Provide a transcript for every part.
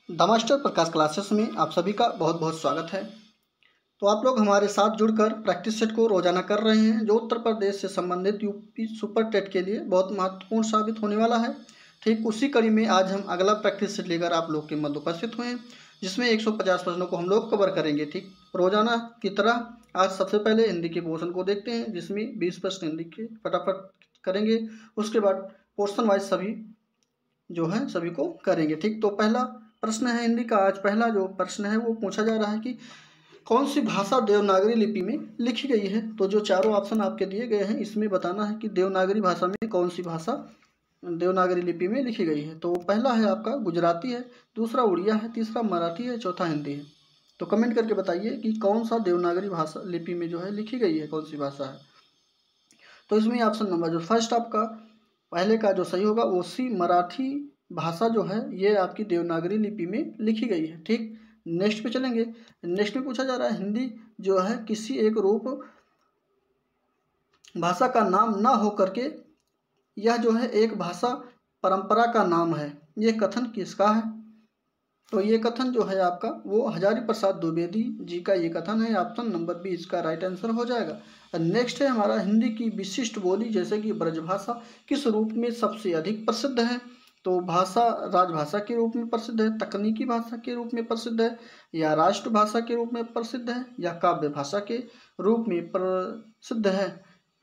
The master Prakash classes में आप सभी का बहुत बहुत स्वागत है। तो आप लोग हमारे साथ जुड़कर प्रैक्टिस सेट को रोजाना कर रहे हैं, जो उत्तर प्रदेश से संबंधित यूपी सुपर टेट के लिए बहुत महत्वपूर्ण साबित होने वाला है। ठीक उसी कड़ी में आज हम अगला प्रैक्टिस सेट लेकर आप लोग के मध्य उपस्थित हुए हैं, जिसमें 150 प्रश्नों को हम लोग कवर करेंगे। ठीक रोजाना की तरह आज सबसे पहले हिंदी के पोर्शन को देखते हैं, जिसमें 20 प्रश्न हिंदी के फटाफट करेंगे। उसके बाद पोर्शन वाइज सभी जो है सभी को करेंगे। ठीक, तो पहला प्रश्न है हिंदी का। आज पहला जो प्रश्न है वो पूछा जा रहा है कि कौन सी भाषा देवनागरी लिपि में लिखी गई है। तो जो चारों ऑप्शन आपके दिए गए हैं, इसमें बताना है कि देवनागरी भाषा में कौन सी भाषा देवनागरी लिपि में लिखी गई है। तो पहला है आपका गुजराती है, दूसरा उड़िया है, तीसरा मराठी है, चौथा हिंदी है। तो कमेंट करके बताइए कि कौन सा देवनागरी भाषा लिपि में जो है लिखी गई है, कौन सी भाषा है। तो इसमें ऑप्शन नंबर जो फर्स्ट आपका पहले का जो सही होगा वो सी, मराठी भाषा जो है ये आपकी देवनागरी लिपि में लिखी गई है। ठीक, नेक्स्ट पे चलेंगे। नेक्स्ट में पूछा जा रहा है हिंदी जो है किसी एक रूप भाषा का नाम ना हो करके यह जो है एक भाषा परंपरा का नाम है, ये कथन किसका है। तो ये कथन जो है आपका वो हजारी प्रसाद द्विवेदी जी का ये कथन है। ऑप्शन नंबर बी इसका राइट आंसर हो जाएगा। नेक्स्ट है हमारा हिंदी की विशिष्ट बोली जैसे कि ब्रजभाषा किस रूप में सबसे अधिक प्रसिद्ध है। तो भाषा राजभाषा के रूप में प्रसिद्ध है, तकनीकी भाषा के रूप में प्रसिद्ध है, या राष्ट्रभाषा के रूप में प्रसिद्ध है, या काव्य भाषा के रूप में प्रसिद्ध है।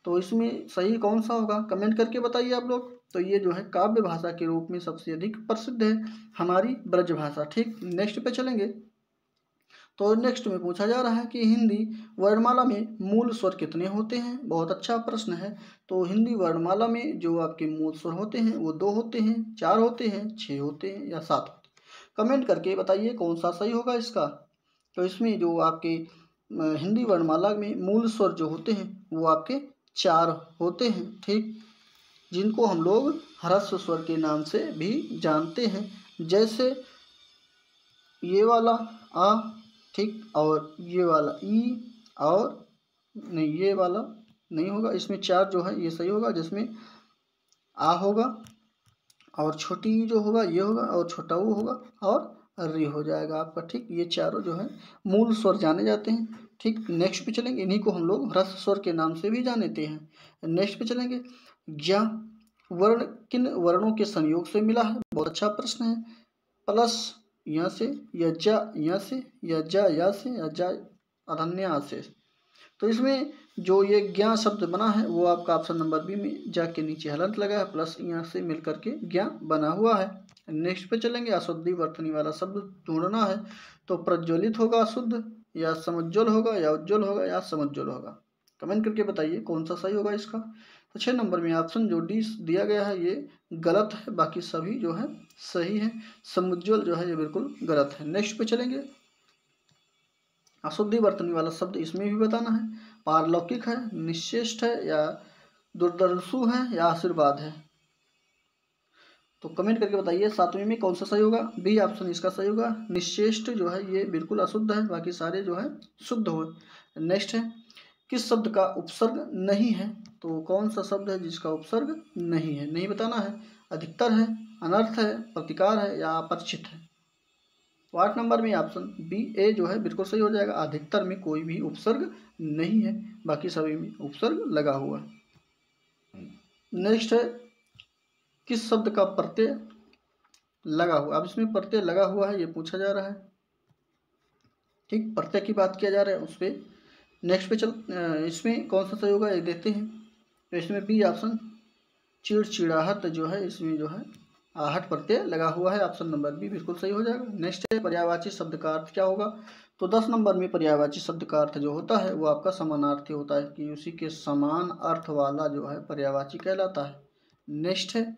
तो इसमें सही कौन सा होगा, कमेंट करके बताइए आप लोग। तो ये जो है काव्य भाषा के रूप में सबसे अधिक प्रसिद्ध है हमारी ब्रजभाषा। ठीक, नेक्स्ट पे चलेंगे। तो नेक्स्ट में पूछा जा रहा है कि हिंदी वर्णमाला में मूल स्वर कितने होते हैं। बहुत अच्छा प्रश्न है। तो हिंदी वर्णमाला में जो आपके मूल स्वर होते हैं वो 2 होते हैं, 4 होते हैं, 6 होते हैं, या 7 होते हैं। कमेंट करके बताइए कौन सा सही होगा इसका। तो इसमें जो आपके हिंदी वर्णमाला में मूल स्वर जो होते हैं वो आपके 4 होते हैं। ठीक, जिनको हम लोग ह्रस्व स्वर के नाम से भी जानते हैं, जैसे ये वाला आ, ठीक, और ये वाला ई, और नहीं ये वाला नहीं होगा, इसमें 4 जो है ये सही होगा, जिसमें आ होगा, और छोटी ई जो होगा ये होगा, और छोटा ऊ होगा, और री हो जाएगा आपका। ठीक, ये चारों जो है मूल स्वर जाने जाते हैं। ठीक, नेक्स्ट पे चलेंगे। इन्हीं को हम लोग ह्रस्व स्वर के नाम से भी जानते हैं। नेक्स्ट पे चलेंगे। ज्ञ वर्ण किन वर्णों के संयोग से मिला है। बहुत अच्छा प्रश्न है। प्लस यहाँ से, या जा यहाँ से, या जा यहाँ से, या जा अधन्या से। तो इसमें जो ये ज्ञा शब्द बना है वो आपका ऑप्शन नंबर बी में जा के नीचे हलंत लगा है, प्लस यहाँ से मिल करके ज्ञा बना हुआ है। नेक्स्ट पे चलेंगे। अशुद्धि वर्तनी वाला शब्द ढूंढना है। तो प्रज्वलित होगा अशुद्ध, या समुज्ज्वल होगा, या उज्ज्वल होगा, या समुज्ज्वल होगा। कमेंट करके बताइए कौन सा सही होगा इसका। तो 6 नंबर में ऑप्शन जो डी दिया गया है ये गलत है, बाकी सभी जो है सही है। समुज्ज्वल जो है ये बिल्कुल गलत है। नेक्स्ट पे चलेंगे। अशुद्धि वर्तनी वाला शब्द इसमें भी बताना है। पारलौकिक है, निश्चेष्ट है, या दुर्दर्शु है, या आशीर्वाद है। तो कमेंट करके बताइए 7वीं में कौन सा सही होगा। बी ऑप्शन इसका सही होगा। निश्चेष्ट जो है ये बिल्कुल अशुद्ध है, बाकी सारे जो है शुद्ध हो। नेक्स्ट है किस शब्द का उपसर्ग नहीं है। तो कौन सा शब्द है जिसका उपसर्ग नहीं है, नहीं बताना है। अधिकतर है, अनर्थ है, प्रतिकार है, या अपरिचित है। तो 8 नंबर में ऑप्शन बी ए जो है बिल्कुल सही हो जाएगा। अधिकतर में कोई भी उपसर्ग नहीं है, बाकी सभी में उपसर्ग लगा हुआ है। नेक्स्ट है किस शब्द का प्रत्यय लगा हुआ। अब इसमें प्रत्यय लगा हुआ है ये पूछा जा रहा है। ठीक, प्रत्यय की बात किया जा रहा है उस पर। नेक्स्ट पे इसमें कौन सा सही होगा ये देखते हैं। तो इसमें बी ऑप्शन चिड़चिड़ाहट जो है इसमें जो है आहट प्रत्यय लगा हुआ है। ऑप्शन नंबर बी बिल्कुल सही हो जाएगा। नेक्स्ट है पर्यायवाची शब्द का अर्थ क्या होगा। तो 10 नंबर में पर्यायवाची शब्द का अर्थ जो होता है वो आपका समानार्थी होता है, कि उसी के समान अर्थ वाला जो है पर्यायवाची कहलाता है। नेक्स्ट है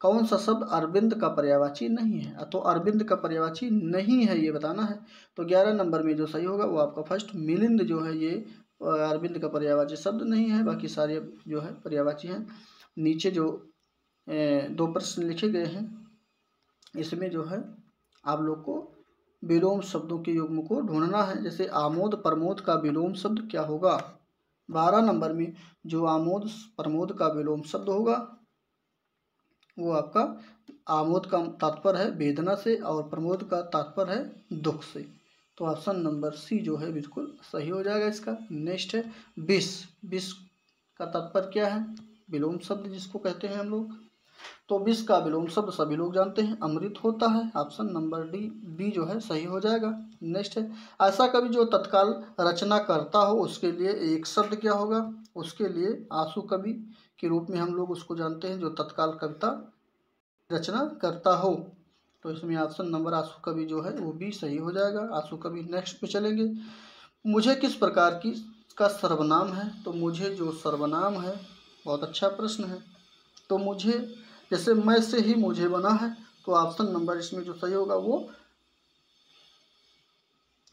कौन सा शब्द अरविंद का पर्यायवाची नहीं है। तो अरविंद का पर्यायवाची नहीं है ये बताना है। तो 11 नंबर में जो सही होगा वो आपका फर्स्ट मिलिंद जो है ये अरविंद का पर्यायवाची शब्द नहीं है, बाकी सारे जो है पर्यायवाची हैं। नीचे जो 2 प्रश्न लिखे गए हैं इसमें जो है आप लोग को विलोम शब्दों के युग्म को ढूंढना है। जैसे आमोद प्रमोद का विलोम शब्द क्या होगा। 12 नंबर में जो आमोद प्रमोद का विलोम शब्द होगा वो आपका आमोद का तात्पर्य है वेदना से और प्रमोद का तात्पर्य है दुख से। तो ऑप्शन नंबर सी जो है बिल्कुल सही हो जाएगा इसका। नेक्स्ट है विष। विष का तात्पर्य क्या है? विलोम शब्द जिसको कहते हैं हम लोग। तो विष का विलोम शब्द सभी लोग जानते हैं अमृत होता है। ऑप्शन नंबर डी बी जो है सही हो जाएगा। नेक्स्ट है ऐसा कवि जो तत्काल रचना करता हो उसके लिए एक शब्द क्या होगा? उसके लिए आंसू कवि के रूप में हम लोग उसको जानते हैं जो तत्काल कविता रचना करता हो। तो इसमें ऑप्शन नंबर आंसू कवि जो है वो भी सही हो जाएगा। आंसू कवि। नेक्स्ट पे चलेंगे। मुझे किस प्रकार की का सर्वनाम है? तो मुझे जो सर्वनाम है, बहुत अच्छा प्रश्न है। तो मुझे जैसे मैं से ही मुझे बना है, तो ऑप्शन नंबर इसमें जो सही होगा वो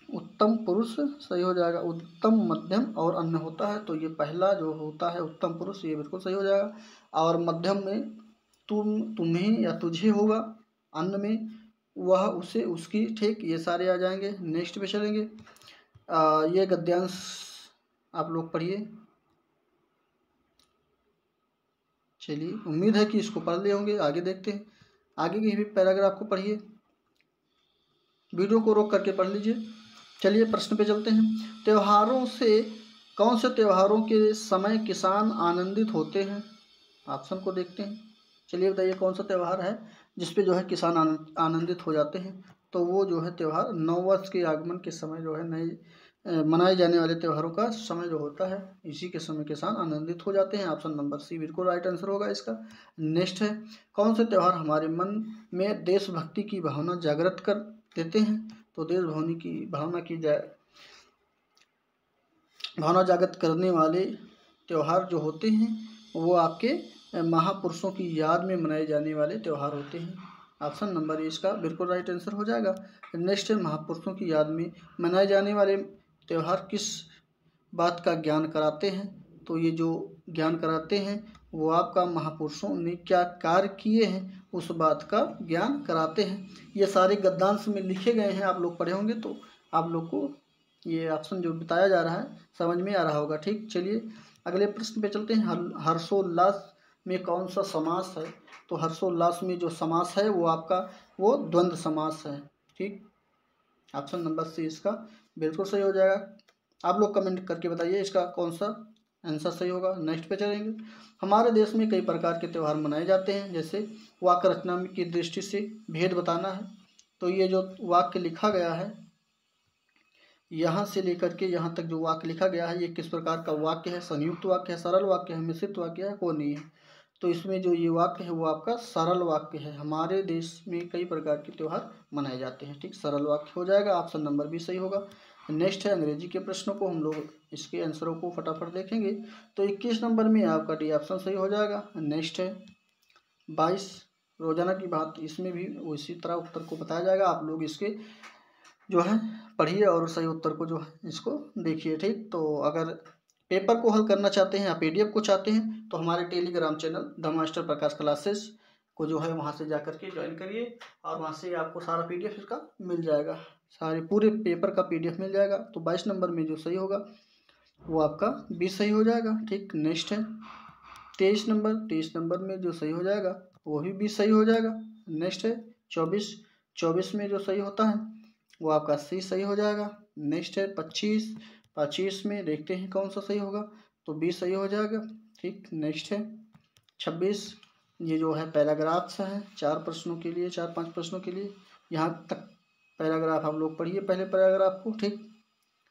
उत्तम पुरुष सही हो जाएगा। उत्तम, मध्यम और अन्य होता है, तो ये पहला जो होता है उत्तम पुरुष ये बिल्कुल सही हो जाएगा। और मध्यम में तुम, तुम्हें या तुझे होगा। अन्य में वह, उसे, उसकी, ठीक, ये सारे आ जाएंगे। नेक्स्ट पे चलेंगे। ये गद्यांश आप लोग पढ़िए। चलिए, उम्मीद है कि इसको पढ़ लिए होंगे। आगे देखते हैं। आगे की भी पैराग्राफ को पढ़िए, वीडियो को रोक करके पढ़ लीजिए। चलिए प्रश्न पे चलते हैं। त्योहारों से कौन से त्योहारों के समय किसान आनंदित होते हैं? ऑप्शन को देखते हैं। चलिए बताइए कौन सा त्यौहार है जिसपे जो है किसान आनंदित हो जाते हैं? तो वो जो है त्यौहार नववर्ष के आगमन के समय जो है नए मनाए जाने वाले त्योहारों का समय जो होता है, इसी के समय किसान आनंदित हो जाते हैं। ऑप्शन नंबर सी बिल्कुल राइट आंसर होगा इसका। नेक्स्ट है कौन से त्यौहार हमारे मन में देशभक्ति की भावना जागृत कर देते हैं? तो देशभक्ति की भावना जागृत करने वाले त्यौहार जो होते हैं वो आपके महापुरुषों की याद में मनाए जाने वाले त्यौहार होते हैं। ऑप्शन नंबर इसका बिल्कुल राइट आंसर हो जाएगा। नेक्स्ट है महापुरुषों की याद में मनाए जाने वाले त्यौहार किस बात का ज्ञान कराते हैं? तो ये जो ज्ञान कराते हैं वो आपका महापुरुषों ने क्या कार्य किए हैं उस बात का ज्ञान कराते हैं। ये सारे गद्यांश में लिखे गए हैं, आप लोग पढ़े होंगे तो आप लोग को ये ऑप्शन जो बताया जा रहा है समझ में आ रहा होगा। ठीक, चलिए अगले प्रश्न पे चलते हैं। हर्षोल्लास में कौन सा समास है? तो हर्षोल्लास में जो समास है वो आपका वो द्वंद्व समास है। ठीक, ऑप्शन नंबर सी इसका बिल्कुल सही हो जाएगा। आप लोग कमेंट करके बताइए इसका कौन सा आंसर सही होगा। नेक्स्ट पे चलेंगे। हमारे देश में कई प्रकार के त्यौहार मनाए जाते हैं, जैसे वाक्य रचना की दृष्टि से भेद बताना है। तो ये जो वाक्य लिखा गया है यहाँ से लेकर के यहाँ तक जो वाक्य लिखा गया है ये किस प्रकार का वाक्य है? संयुक्त वाक्य है, सरल वाक्य है, मिश्रित वाक्य है, कौन नहीं है? तो इसमें जो ये वाक्य है वो आपका सरल वाक्य है। हमारे देश में कई प्रकार के त्यौहार मनाए जाते हैं। ठीक, सरल वाक्य हो जाएगा। ऑप्शन नंबर भी सही होगा। नेक्स्ट है अंग्रेजी के प्रश्नों को हम लोग इसके आंसरों को फटाफट देखेंगे। तो 21 नंबर में आपका डी ऑप्शन सही हो जाएगा। नेक्स्ट है 22 रोजाना की बात, इसमें भी उसी तरह उत्तर को बताया जाएगा। आप लोग इसके जो है पढ़िए और सही उत्तर को जो है इसको देखिए। ठीक, तो अगर पेपर को हल करना चाहते हैं या पीडीएफ को चाहते हैं तो हमारे Telegram channel the master Prakash classes को जो है वहाँ से जा करके ज्वाइन करिए और वहाँ से आपको सारा पीडीएफ इसका मिल जाएगा, सारे पूरे पेपर का पीडीएफ मिल जाएगा। तो 22 नंबर में जो सही होगा वो आपका 20 सही हो जाएगा। ठीक, नेक्स्ट है 23 नंबर। 23 नंबर में जो सही हो जाएगा वो भी 20 सही हो जाएगा। नेक्स्ट है 24। 24 में जो सही होता है वो आपका सी सही हो जाएगा। नेक्स्ट है 25। 25 में देखते हैं कौन सा सही होगा, तो 20 सही हो जाएगा। ठीक, नेक्स्ट है 26। ये जो है पैराग्राफ्स हैं 4 प्रश्नों के लिए, 4-5 प्रश्नों के लिए। यहाँ तक पैराग्राफ हम लोग पढ़िए, पहले पैराग्राफ को। ठीक,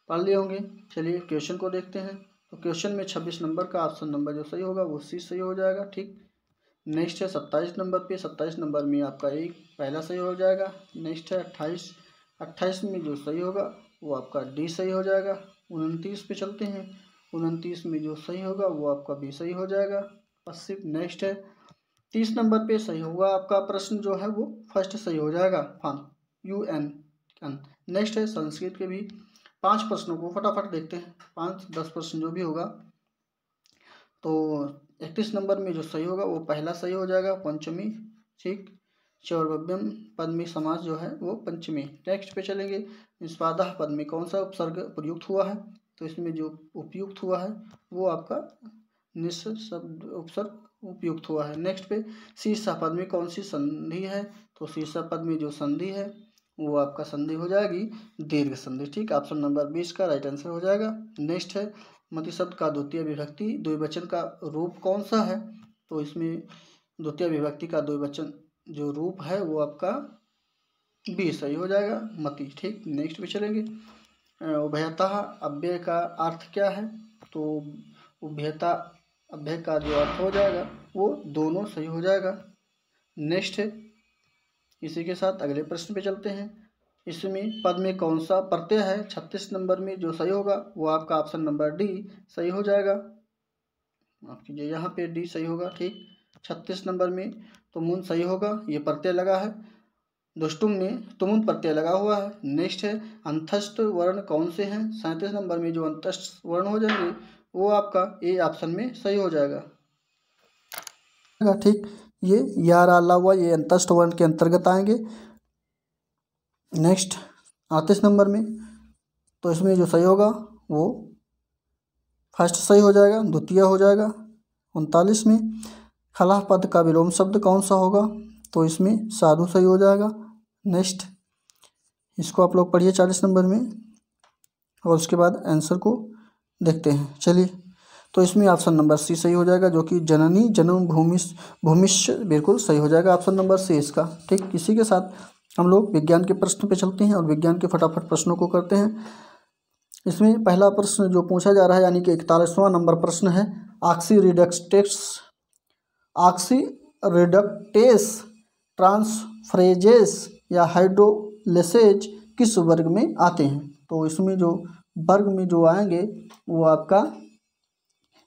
पढ़ लिए होंगे। चलिए क्वेश्चन को देखते हैं। तो क्वेश्चन में 26 नंबर का ऑप्शन नंबर जो सही होगा वो सी सही हो जाएगा। ठीक, नेक्स्ट है 27 नंबर पे। 27 नंबर में आपका एक पहला सही हो जाएगा। नेक्स्ट है 28। 28 में जो सही होगा वो आपका डी सही हो जाएगा। 29 पे चलते हैं। 29 में जो सही होगा वो आपका बी सही हो जाएगा। 80। नेक्स्ट है 30 नंबर पे सही होगा आपका प्रश्न जो है वो फर्स्ट सही हो जाएगा, फन UN। नेक्स्ट है संस्कृत के भी 5 प्रश्नों को फटाफट देखते हैं, 5-10 प्रश्न जो भी होगा। तो 31 नंबर में जो सही होगा वो पहला सही हो जाएगा, पंचमी। ठीक, चौर्भव्यम पद में समास जो है वो पंचमी। नेक्स्ट पे चलेंगे। निष्पादः पद में कौन सा उपसर्ग प्रयुक्त हुआ है? तो इसमें जो उपयुक्त हुआ है वो आपका निस शब्द उपसर्ग उपयुक्त हुआ है। नेक्स्ट पे शीर्षक पद में कौन सी संधि है, तो शीर्षक पद में जो संधि है वो आपका संधि हो जाएगी दीर्घ संधि। ठीक, ऑप्शन नंबर 20 का राइट आंसर हो जाएगा। नेक्स्ट है मति शब्द का द्वितीय विभक्ति द्विवचन का रूप कौन सा है, तो इसमें द्वितीय विभक्ति का द्विवचन जो रूप है वो आपका बी सही हो जाएगा, मति। ठीक, नेक्स्ट पे चलेंगे। उभयतः अव्यय का अर्थ क्या है, तो उभयता अव्यय का जो अर्थ हो जाएगा वो दोनों सही हो जाएगा। नेक्स्ट है, इसी के साथ अगले प्रश्न पे चलते हैं। इसमें पद में कौन सा प्रत्यय है, 36 नंबर में जो सही होगा वो आपका ऑप्शन नंबर डी सही हो जाएगा। माफ कीजिए, यहाँ पे डी सही होगा। ठीक, 36 नंबर में तुमुन सही होगा, ये प्रत्यय लगा है। दुष्टुम में तुमुन प्रत्यय लगा हुआ है। नेक्स्ट है अंतस्थ वर्ण कौन से हैं, 37 नंबर में जो अंतस्थ वर्ण हो जाएंगे वो आपका ए ऑप्शन में सही हो जाएगा। ठीक, ये यारा अलावा ये अंतस्थ वर्ण के अंतर्गत आएंगे। नेक्स्ट 38 नंबर में, तो इसमें जो सही होगा वो फर्स्ट सही हो जाएगा, द्वितीय हो जाएगा। 39 में खला पद का विलोम शब्द कौन सा होगा, तो इसमें साधु सही हो जाएगा। नेक्स्ट इसको आप लोग पढ़िए 40 नंबर में, और उसके बाद आंसर को देखते हैं। चलिए, तो इसमें ऑप्शन नंबर सी सही हो जाएगा, जो कि जननी जन्म भूमिष्य बिल्कुल सही हो जाएगा, ऑप्शन नंबर सी इसका। ठीक, इसी के साथ हम लोग विज्ञान के प्रश्न पे चलते हैं और विज्ञान के फटाफट प्रश्नों को करते हैं। इसमें पहला प्रश्न जो पूछा जा रहा है यानी कि 41वां नंबर प्रश्न है, ऑक्सीरिडक्टेस ट्रांसफरेजेस या हाइड्रोलेसेज किस वर्ग में आते हैं, तो इसमें जो वर्ग में जो आएंगे वो आपका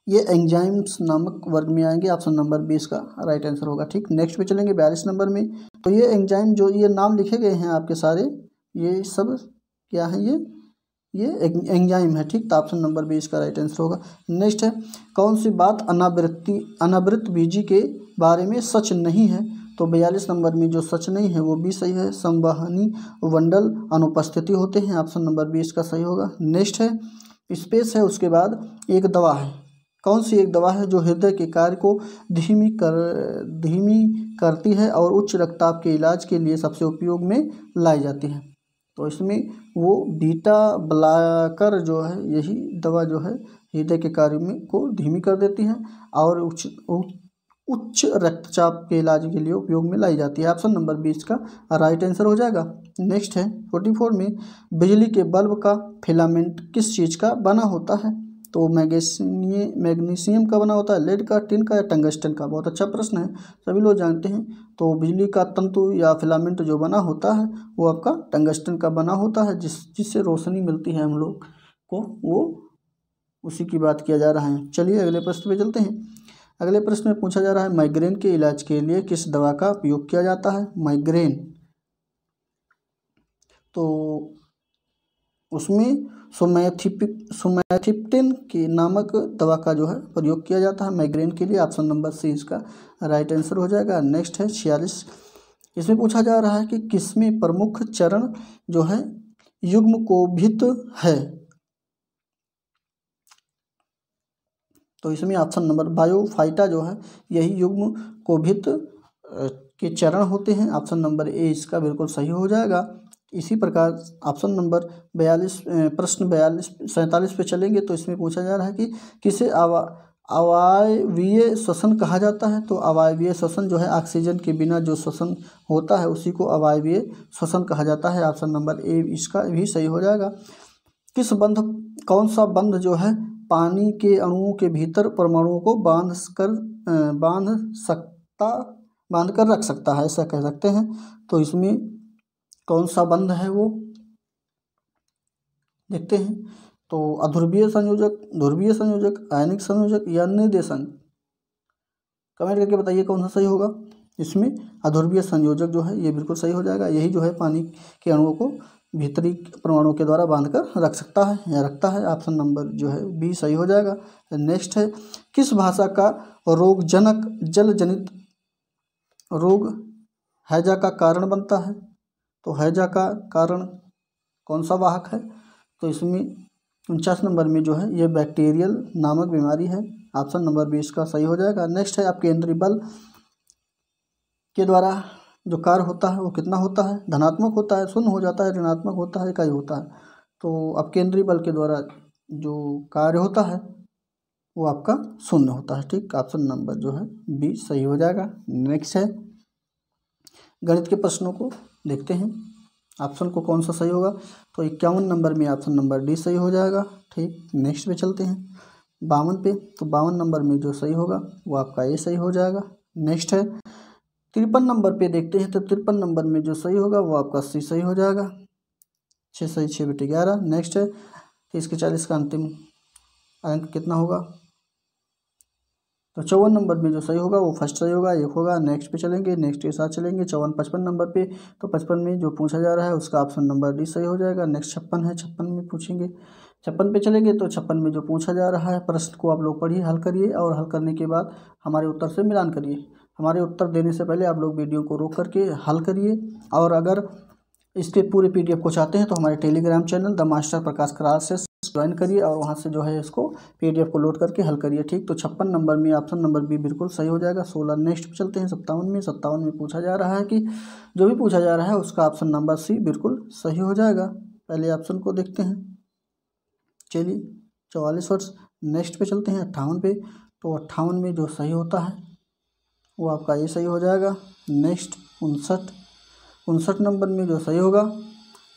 ये एंजाइम्स नामक वर्ग में आएंगे, ऑप्शन नंबर 20 का राइट आंसर होगा। ठीक, नेक्स्ट पे चलेंगे 42 नंबर में, तो ये एंजाइम जो ये नाम लिखे गए हैं आपके सारे, ये सब क्या है, ये एंजाइम है। ठीक, तो ऑप्शन नंबर 20 का राइट आंसर होगा। नेक्स्ट है कौन सी बात अनावृत बीजी के बारे में सच नहीं है, तो 42 नंबर में जो सच नहीं है वो भी सही है, संवहनी मंडल अनुपस्थिति होते हैं, ऑप्शन नंबर 20 का सही होगा। नेक्स्ट है स्पेस है, उसके बाद एक दवा है, कौन सी एक दवा है जो हृदय के कार्य को धीमी करती है और उच्च रक्तचाप के इलाज के लिए सबसे उपयोग में लाई जाती है, तो इसमें वो बीटा ब्लॉकर जो है, यही दवा जो है हृदय के कार्य में को धीमी कर देती है और उच्च रक्तचाप के इलाज के लिए उपयोग में लाई जाती है, ऑप्शन नंबर 20 का राइट आंसर हो जाएगा। नेक्स्ट है 44 में बिजली के बल्ब का फिलामेंट किस चीज़ का बना होता है, तो मैग्नीशियम का बना होता है, लेड का, टिन का या टंगस्टन का। बहुत अच्छा प्रश्न है, सभी लोग जानते हैं। तो बिजली का तंतु या फिलामेंट जो बना होता है वो आपका टंगस्टन का बना होता है, जिससे रोशनी मिलती है हम लोग को, वो उसी की बात किया जा रहा है। चलिए अगले प्रश्न पे चलते हैं। अगले प्रश्न में पूछा जा रहा है माइग्रेन के इलाज के लिए किस दवा का उपयोग किया जाता है, माइग्रेन, तो उसमें सुमैथिप्टिन की नामक दवा का जो है प्रयोग किया जाता है माइग्रेन के लिए, ऑप्शन नंबर सी इसका राइट आंसर हो जाएगा। नेक्स्ट है 46, इसमें पूछा जा रहा है कि किसमें प्रमुख चरण जो है युग्मकोभित है, तो इसमें ऑप्शन नंबर बायोफाइटा जो है यही युग्मकोभित के चरण होते हैं, ऑप्शन नंबर ए इसका बिल्कुल सही हो जाएगा। इसी प्रकार ऑप्शन नंबर 42 प्रश्न 47 पे चलेंगे, तो इसमें पूछा जा रहा है कि किसे अवायवीय श्वसन कहा जाता है, तो अवायवीय श्वसन जो है ऑक्सीजन के बिना जो श्वसन होता है उसी को अवायवीय श्वसन कहा जाता है, ऑप्शन नंबर ए इसका भी सही हो जाएगा। कौन सा बंध जो है पानी के अणुओं के भीतर परमाणुओं को बांध कर रख सकता है, ऐसा कह सकते हैं, तो इसमें कौन सा बंध है वो देखते हैं। तो अध्रुवीय संयोजक, ध्रुवीय संयोजक, आयनिक संयोजक या निर्देशन, कमेंट करके बताइए कौन सा सही होगा। इसमें अध्रुवीय संयोजक जो है ये बिल्कुल सही हो जाएगा, यही जो है पानी के अणुओं को भीतरी परमाणुओं के द्वारा बांधकर रख सकता है या रखता है, ऑप्शन नंबर जो है बी सही हो जाएगा। नेक्स्ट है किस भाषा का रोगजनक जल जनित रोग हैजा का कारण बनता है, तो हैजा का कारण कौन सा वाहक है, तो इसमें 49 नंबर में जो है ये बैक्टीरियल नामक बीमारी है। ऑप्शन नंबर 20 का सही हो जाएगा। नेक्स्ट है अपकेंद्री बल के द्वारा जो कार्य होता है वो कितना होता है? धनात्मक होता है, शून्य हो जाता है, ऋणात्मक होता है, इकाई होता है। तो अपकेंद्री बल के द्वारा जो कार्य होता है वो आपका शून्य होता है। ठीक, ऑप्शन नंबर जो है 20 सही हो जाएगा। नेक्स्ट है गणित के प्रश्नों को देखते हैं, ऑप्शन को कौन सा सही होगा। तो 51 नंबर में ऑप्शन नंबर डी सही हो जाएगा। ठीक, नेक्स्ट पे चलते हैं 52 पे। तो 52 नंबर में जो सही होगा वो आपका ए सही हो जाएगा। नेक्स्ट है 53 नंबर पे देखते हैं। तो 53 नंबर में जो सही होगा वो आपका सी सही हो जाएगा। 6 सही 6 बटे 11। नेक्स्ट है 30 के 40 का अंतिम अंक कितना होगा? तो 54 नंबर में जो सही होगा वो फर्स्ट सही होगा, 1 होगा। नेक्स्ट पे चलेंगे, नेक्स्ट के साथ चलेंगे 55 नंबर पे। तो 55 में जो पूछा जा रहा है उसका ऑप्शन नंबर डी सही हो जाएगा। नेक्स्ट 56 है, 56 में पूछेंगे, 56 पे चलेंगे। तो 56 में जो पूछा जा रहा है प्रश्न को आप लोग पढ़िए, हल करिए और हल करने के बाद हमारे उत्तर से मिलान करिए। हमारे उत्तर देने से पहले आप लोग वीडियो को रोक करके हल करिए। और अगर इसके पूरे PDF को चाहते हैं तो हमारे टेलीग्राम चैनल द मास्टर प्रकाश करार से ज्वाइन करिए और वहां से जो है इसको PDF को लोड करके हल करिए। ठीक, तो 56 नंबर में ऑप्शन नंबर बी बिल्कुल सही हो जाएगा। 16 नेक्स्ट पे चलते हैं 57 में पूछा जा रहा है कि जो भी पूछा जा रहा है उसका ऑप्शन नंबर सी बिल्कुल सही हो जाएगा। पहले ऑप्शन को देखते हैं, चलिए 44 वर्ष। नेक्स्ट पे चलते हैं 58 पे। तो 58 में जो सही होता है वो आपका ये सही हो जाएगा। नेक्स्ट 59 नंबर में जो सही होगा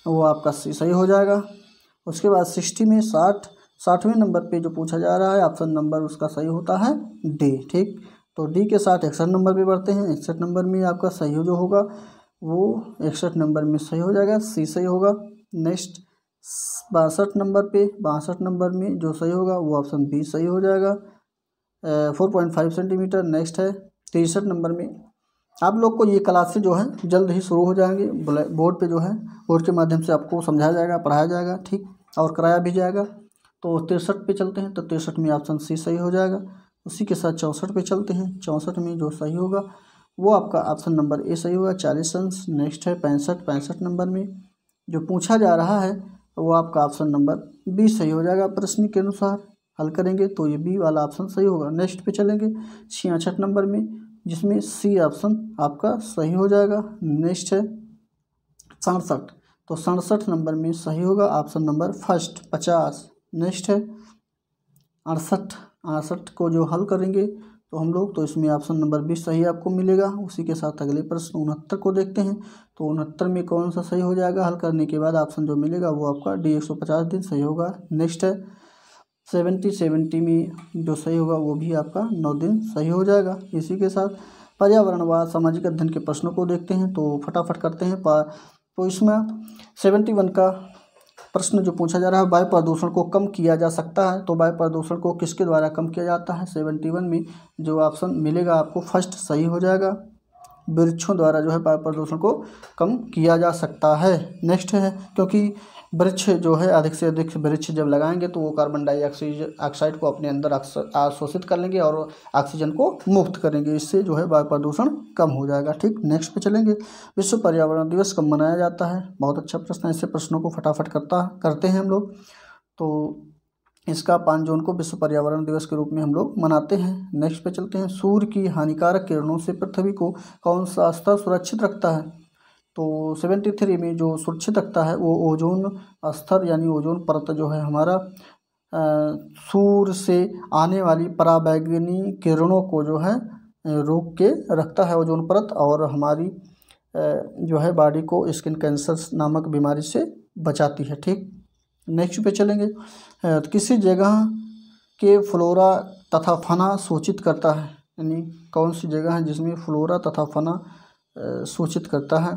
वो आपका सी सही हो जाएगा। उसके बाद 60 में 60वें नंबर पे जो पूछा जा रहा है ऑप्शन नंबर उसका सही होता है डी। ठीक, तो डी के साथ 61 नंबर पे बढ़ते हैं। 61 नंबर में आपका सही जो होगा वो 61 नंबर में सही हो जाएगा, सी सही होगा। नेक्स्ट 62 नंबर पे, 62 नंबर में जो सही होगा वो ऑप्शन बी सही हो जाएगा, 4.5 सेंटीमीटर। नेक्स्ट है 63 नंबर में। आप लोग को ये क्लासेस जो है जल्द ही शुरू हो जाएंगे। बोर्ड पे जो है बोर्ड के माध्यम से आपको समझाया जाएगा, पढ़ाया जाएगा, ठीक, और कराया भी जाएगा। तो 63 पे चलते हैं। तो 63 में ऑप्शन सी सही हो जाएगा। उसी के साथ 64 पे चलते हैं। 64 में जो सही होगा वो आपका ऑप्शन नंबर ए सही होगा, 40 अंश। नेक्स्ट है 65 नंबर में जो पूछा जा रहा है वो आपका ऑप्शन नंबर बी सही हो जाएगा। प्रश्न के अनुसार हल करेंगे तो ये बी वाला ऑप्शन सही होगा। नेक्स्ट पे चलेंगे 66 नंबर में जिसमें सी ऑप्शन आपका सही हो जाएगा। नेक्स्ट है 67। तो 67 नंबर में सही होगा ऑप्शन नंबर फर्स्ट 50। नेक्स्ट है 68 को जो हल करेंगे तो हम लोग तो इसमें ऑप्शन नंबर 20 सही आपको मिलेगा। उसी के साथ अगले प्रश्न 69 को देखते हैं। तो 69 में कौन सा सही हो जाएगा? हल करने के बाद ऑप्शन जो मिलेगा वो आपका डी 150 दिन सही होगा। नेक्स्ट है 70 में जो सही होगा वो भी आपका 9 दिन सही हो जाएगा। इसी के साथ पर्यावरण व सामाजिक अध्ययन के प्रश्नों को देखते हैं। तो फटाफट करते हैं। तो इसमें 71 का प्रश्न जो पूछा जा रहा है, वायु प्रदूषण को कम किया जा सकता है। तो वायु प्रदूषण को किसके द्वारा कम किया जाता है? 71 में जो ऑप्शन मिलेगा आपको फर्स्ट सही हो जाएगा, वृक्षों द्वारा जो है वायु प्रदूषण को कम किया जा सकता है। नेक्स्ट है क्योंकि वृक्ष जो है अधिक से अधिक वृक्ष जब लगाएंगे तो वो कार्बन डाइऑक्साइड को अपने अंदर अवशोषित कर लेंगे और ऑक्सीजन को मुक्त करेंगे। इससे जो है वायु प्रदूषण कम हो जाएगा। ठीक, नेक्स्ट पे चलेंगे। विश्व पर्यावरण दिवस कब मनाया जाता है? बहुत अच्छा प्रश्न है। ऐसे प्रश्नों को फटाफट करते हैं हम लोग। तो इसका 5 जून को विश्व पर्यावरण दिवस के रूप में हम लोग मनाते हैं। नेक्स्ट पे चलते हैं। सूर्य की हानिकारक किरणों से पृथ्वी को कौन सा स्तर सुरक्षित रखता है? तो 73 में जो सुरक्षित रखता है वो ओजोन स्तर यानी ओजोन परत जो है हमारा सूर्य से आने वाली पराबैंगनी किरणों को जो है रोक के रखता है ओजोन परत, और हमारी जो है बॉडी को स्किन कैंसर नामक बीमारी से बचाती है। ठीक, नेक्स्ट पे चलेंगे। किसी जगह के फ्लोरा तथा फना सूचित करता है, यानी कौन सी जगह है जिसमें फ्लोरा तथा फना सूचित करता है?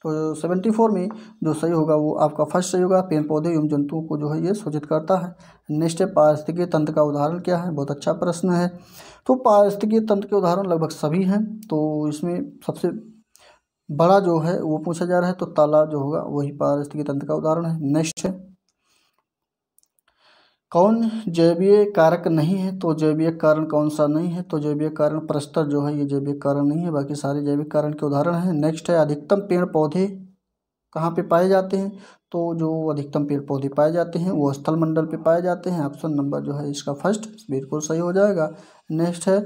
तो 74 में जो सही होगा वो आपका फर्स्ट सही होगा, पेड़ पौधे एवं जंतुओं को जो है ये सूचित करता है। नेक्स्ट है पारिस्थितिकीय तंत्र का उदाहरण क्या है? बहुत अच्छा प्रश्न है। तो पारिस्थितिकीय तंत्र के उदाहरण लगभग सभी हैं। तो इसमें सबसे बड़ा जो है वो पूछा जा रहा है, तो तालाब जो होगा वही पारिस्थितिकीय तंत्र का उदाहरण है। नेक्स्ट है कौन जैवीय कारक नहीं है? तो जैवीय कारण कौन सा नहीं है? तो जैवीय कारण परस्तर जो है ये जैविक कारण नहीं है, बाकी सारे जैविक कारण के उदाहरण हैं। नेक्स्ट है अधिकतम पेड़ पौधे कहाँ पे पाए जाते हैं? तो जो अधिकतम पेड़ पौधे पाए जाते हैं वो स्थल मंडल पे पाए जाते हैं। ऑप्शन नंबर जो है इसका फर्स्ट बिल्कुल सही हो जाएगा। नेक्स्ट है,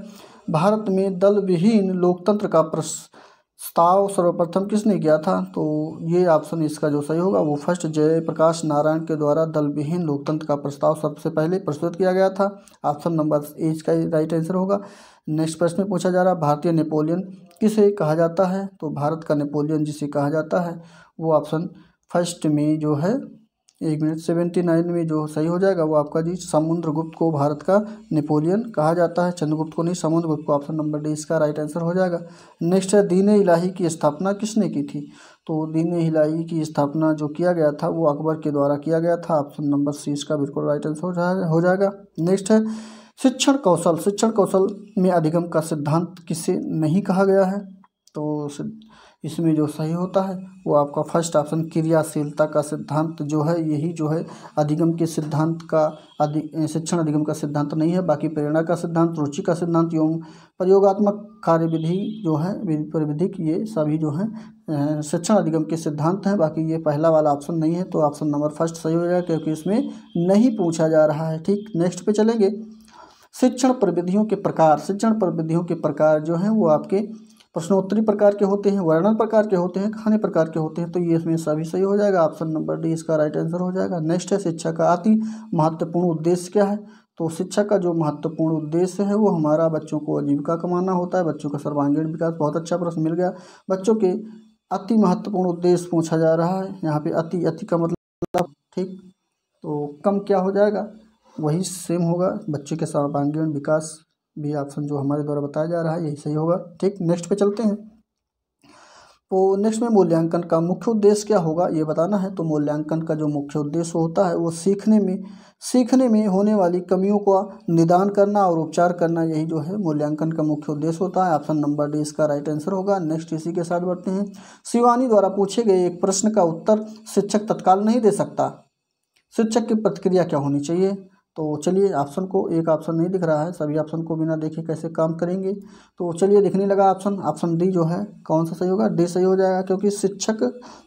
भारत में दल विहीन लोकतंत्र का प्रस्ताव सर्वप्रथम किसने किया था? तो ये ऑप्शन इसका जो सही होगा वो फर्स्ट जयप्रकाश नारायण के द्वारा दल विहीन लोकतंत्र का प्रस्ताव सबसे पहले प्रस्तुत किया गया था। ऑप्शन नंबर ए इसका राइट आंसर होगा। नेक्स्ट प्रश्न में पूछा जा रहा है, भारतीय नेपोलियन किसे कहा जाता है? तो भारत का नेपोलियन जिसे कहा जाता है वो ऑप्शन फर्स्ट में जो है 1 मिनट 79 में जो सही हो जाएगा वो आपका जी समुद्रगुप्त को भारत का नेपोलियन कहा जाता है, चंद्रगुप्त को नहीं, समुद्रगुप्त को। ऑप्शन नंबर डी इसका राइट आंसर हो जाएगा। नेक्स्ट है, दीन इलाही की स्थापना किसने की थी? तो दीन इलाही की स्थापना जो किया गया था वो अकबर के द्वारा किया गया था। ऑप्शन नंबर सी इसका बिल्कुल राइट आंसर हो जाएगा। नेक्स्ट है, शिक्षण कौशल में अधिगम का सिद्धांत किसे नहीं कहा गया है? तो इसमें जो सही होता है वो आपका फर्स्ट ऑप्शन क्रियाशीलता का सिद्धांत जो है यही जो है अधिगम के सिद्धांत का शिक्षण अधिगम का सिद्धांत नहीं है। बाकी प्रेरणा का सिद्धांत, रुचि का सिद्धांत एवं प्रयोगात्मक कार्यविधि जो है परिविधिक, ये सभी जो है शिक्षण अधिगम के सिद्धांत हैं। बाकी ये पहला वाला ऑप्शन नहीं है, तो ऑप्शन नंबर फर्स्ट सही हो जाएगा क्योंकि इसमें नहीं पूछा जा रहा है। ठीक, नेक्स्ट पे चलेंगे। शिक्षण प्रविधियों के प्रकार जो हैं वो आपके प्रश्नोत्तरी प्रकार के होते हैं, वर्णन प्रकार के होते हैं, कहानी प्रकार के होते हैं। तो ये इसमें सभी सही हो जाएगा। ऑप्शन नंबर डी इसका राइट आंसर हो जाएगा। नेक्स्ट है, शिक्षा का अति महत्वपूर्ण उद्देश्य क्या है? तो शिक्षा का जो महत्वपूर्ण उद्देश्य है वो हमारा बच्चों को आजीविका कमाना होता है, बच्चों का सर्वांगीण विकास। बहुत अच्छा प्रश्न मिल गया। बच्चों के अति महत्वपूर्ण उद्देश्य पूछा जा रहा है यहाँ पे। अति का मतलब ठीक, तो कम क्या हो जाएगा? वही सेम होगा, बच्चे के सर्वांगीण विकास भी ऑप्शन जो हमारे द्वारा बताया जा रहा है यही सही होगा। ठीक, नेक्स्ट पे चलते हैं। तो नेक्स्ट में मूल्यांकन का मुख्य उद्देश्य क्या होगा ये बताना है। तो मूल्यांकन का जो मुख्य उद्देश्य होता है वो सीखने में होने वाली कमियों का निदान करना और उपचार करना, यही जो है मूल्यांकन का मुख्य उद्देश्य होता है। ऑप्शन नंबर डी इसका राइट आंसर होगा। नेक्स्ट इसी के साथ बढ़ते हैं। शिवानी द्वारा पूछे गए एक प्रश्न का उत्तर शिक्षक तत्काल नहीं दे सकता, शिक्षक की प्रतिक्रिया क्या होनी चाहिए? तो चलिए, ऑप्शन को एक ऑप्शन नहीं दिख रहा है, सभी ऑप्शन को बिना देखे कैसे काम करेंगे। तो चलिए दिखने लगा ऑप्शन डी जो है कौन सा सही होगा? डी सही हो जाएगा, क्योंकि शिक्षक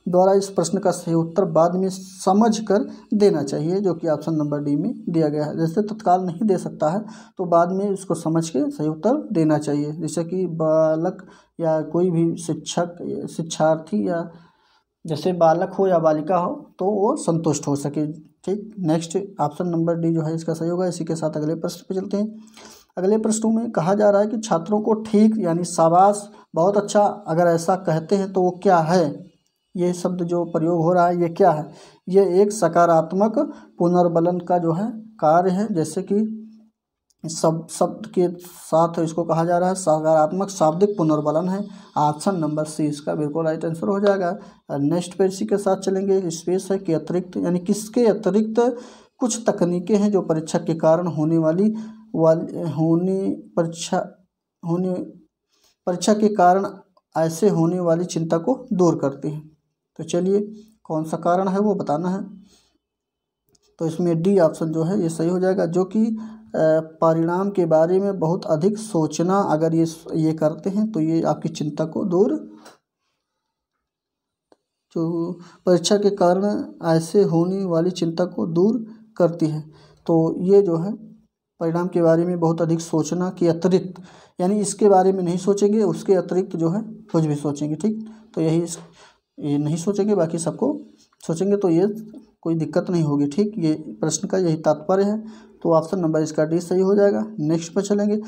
द्वारा इस प्रश्न का सही उत्तर बाद में समझ कर देना चाहिए, जो कि ऑप्शन नंबर डी में दिया गया है। जैसे तत्काल नहीं दे सकता है तो बाद में इसको समझ के सही उत्तर देना चाहिए, जैसे कि बालक या कोई भी शिक्षार्थी या जैसे बालक हो या बालिका हो तो वो संतुष्ट हो सके। ठीक, नेक्स्ट ऑप्शन नंबर डी जो है इसका सही होगा। इसी के साथ अगले प्रश्न पे चलते हैं। अगले प्रश्नों में कहा जा रहा है कि छात्रों को ठीक यानी शाबाश, बहुत अच्छा, अगर ऐसा कहते हैं तो वो क्या है? ये शब्द जो प्रयोग हो रहा है ये क्या है? ये एक सकारात्मक पुनर्बलन का जो है कार्य है, जैसे कि शब्द के साथ इसको कहा जा रहा है सकारात्मक शाब्दिक पुनर्बलन है। ऑप्शन नंबर सी इसका बिल्कुल राइट आंसर हो जाएगा। नेक्स्ट पे इसी के साथ चलेंगे। स्पेस है कि अतिरिक्त यानी किसके अतिरिक्त कुछ तकनीकें हैं जो परीक्षा के कारण परीक्षा के कारण ऐसे होने वाली चिंता को दूर करती हैं। तो चलिए कौन सा कारण है वो बताना है। तो इसमें डी ऑप्शन जो है ये सही हो जाएगा, जो कि परिणाम के बारे में बहुत अधिक सोचना, अगर ये करते हैं तो ये आपकी चिंता को दूर, जो परीक्षा के कारण ऐसे होने वाली चिंता को दूर करती है। तो ये जो है परिणाम के बारे में बहुत अधिक सोचना के अतिरिक्त, यानी इसके बारे में नहीं सोचेंगे, उसके अतिरिक्त जो है कुछ भी सोचेंगे। ठीक, तो ये नहीं सोचेंगे, बाकी सबको सोचेंगे तो ये कोई दिक्कत नहीं होगी। ठीक, ये प्रश्न का यही तात्पर्य है। तो ऑप्शन नंबर इसका डी सही हो जाएगा। नेक्स्ट पर चलेंगे।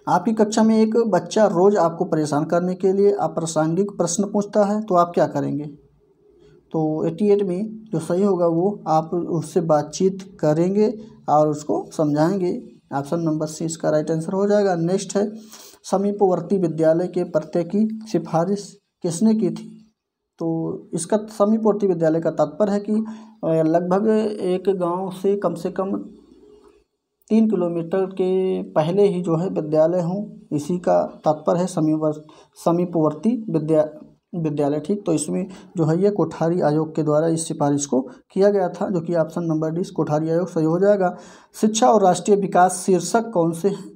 आपकी कक्षा में एक बच्चा रोज आपको परेशान करने के लिए अप्रासंगिक प्रश्न पूछता है, तो आप क्या करेंगे? तो 88 में जो सही होगा वो आप उससे बातचीत करेंगे और उसको समझाएंगे। ऑप्शन नंबर सी इसका राइट आंसर हो जाएगा। नेक्स्ट है, समीपवर्ती विद्यालय के प्रत्यय की सिफारिश किसने की थी? तो इसका समीपवर्ती विद्यालय का तात्पर्य है कि लगभग एक गांव से कम 3 किलोमीटर के पहले ही जो है विद्यालय हों, इसी का तात्पर्य है समीपवर्ती विद्यालय। ठीक, तो इसमें जो है ये कोठारी आयोग के द्वारा इस सिफारिश को किया गया था, जो कि ऑप्शन नंबर डी कोठारी आयोग सही हो जाएगा। शिक्षा और राष्ट्रीय विकास शीर्षक कौन से हैं?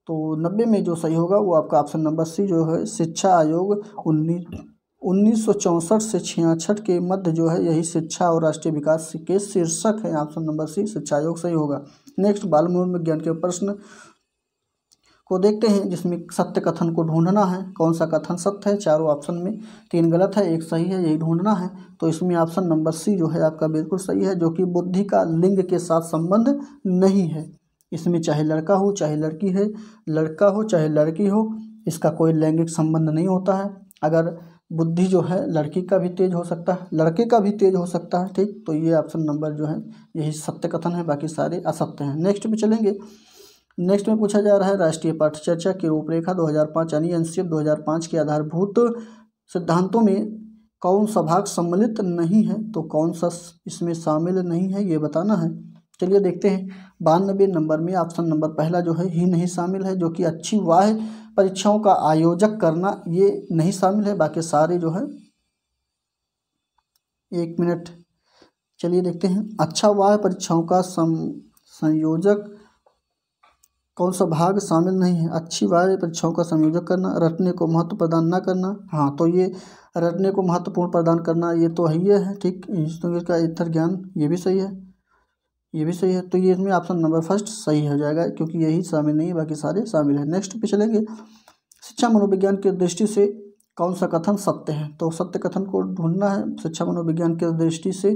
तो 90 में जो सही होगा वो आपका ऑप्शन नंबर सी जो है शिक्षा आयोग 1964 से 66 के मध्य जो है यही शिक्षा और राष्ट्रीय विकास के शीर्षक है। ऑप्शन नंबर सी शिक्षा आयोग सही होगा। नेक्स्ट बाल मनोविज्ञान के प्रश्न को देखते हैं, जिसमें सत्य कथन को ढूंढना है। कौन सा कथन सत्य है? चारों ऑप्शन में 3 गलत है, 1 सही है, यही ढूंढना है। तो इसमें ऑप्शन नंबर सी जो है आपका बिल्कुल सही है, जो कि बुद्धि का लिंग के साथ संबंध नहीं है। इसमें चाहे लड़का हो चाहे लड़की है, लड़का हो चाहे लड़की हो, इसका कोई लैंगिक संबंध नहीं होता है। अगर बुद्धि जो है लड़की का भी तेज हो सकता है, लड़के का भी तेज हो सकता है, ठीक। तो ये ऑप्शन नंबर जो है यही सत्य कथन है, बाकी सारे असत्य हैं। नेक्स्ट पे चलेंगे। नेक्स्ट में पूछा जा रहा है राष्ट्रीय पाठ्यचर्या की रूपरेखा 2005 यानी एनसीएफ 2005 के आधारभूत सिद्धांतों में कौन सा भाग सम्मिलित नहीं है? तो कौन सा इसमें शामिल नहीं है ये बताना है। चलिए देखते हैं। 92 नंबर में ऑप्शन नंबर पहला जो है ही नहीं शामिल है, जो कि अच्छी वाह्य परीक्षाओं का आयोजक करना, ये नहीं शामिल है। बाकी सारे जो है 1 मिनट, चलिए देखते हैं। अच्छा वाह्य परीक्षाओं का संयोजक कौन सा भाग शामिल नहीं है? अच्छी वाह्य परीक्षाओं का संयोजक करना, रटने को महत्व प्रदान न करना। हाँ, तो ये रटने को महत्वपूर्ण प्रदान करना ये तो है ही है, ठीक। इसका इतर ज्ञान ये भी सही है, ये भी सही है। तो ये इसमें ऑप्शन नंबर फर्स्ट सही हो जाएगा, क्योंकि यही शामिल नहीं है, बाकी सारे शामिल है। नेक्स्ट पे चलेंगे। शिक्षा मनोविज्ञान की दृष्टि से कौन सा कथन सत्य है? तो सत्य कथन को ढूंढना है शिक्षा मनोविज्ञान की दृष्टि से।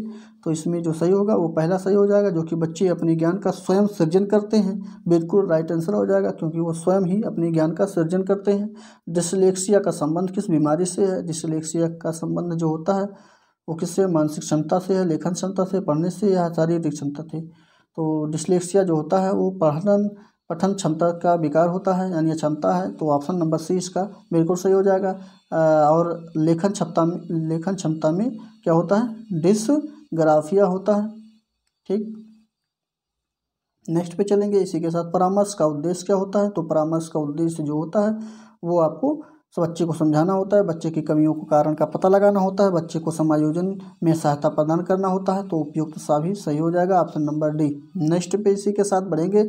तो इसमें जो सही होगा वो पहला सही हो जाएगा, जो कि बच्चे अपने ज्ञान का स्वयं सृजन करते हैं। बिल्कुल राइट आंसर हो जाएगा, क्योंकि वो स्वयं ही अपने ज्ञान का सृजन करते हैं। डिसलेक्सिया का संबंध किस बीमारी से है? डिसलेक्सिया का संबंध जो होता है वो किससे? मानसिक क्षमता से है, लेखन क्षमता से, पढ़ने से, या शारीरिक क्षमता से। तो डिसलेक्सिया जो होता है वो पठन क्षमता का विकार होता है, यानी क्षमता है। तो ऑप्शन नंबर सी इसका बिल्कुल सही हो जाएगा। और लेखन क्षमता में क्या होता है? डिसग्राफिया होता है, ठीक। नेक्स्ट पे चलेंगे। इसी के साथ परामर्श का उद्देश्य क्या होता है? तो परामर्श का उद्देश्य जो होता है वो आपको बच्चे को समझाना होता है, बच्चे की कमियों को कारण का पता लगाना होता है, बच्चे को समायोजन में सहायता प्रदान करना होता है। तो उपयुक्त सा भी सही हो जाएगा, ऑप्शन नंबर डी। नेक्स्ट पे इसी के साथ बढ़ेंगे।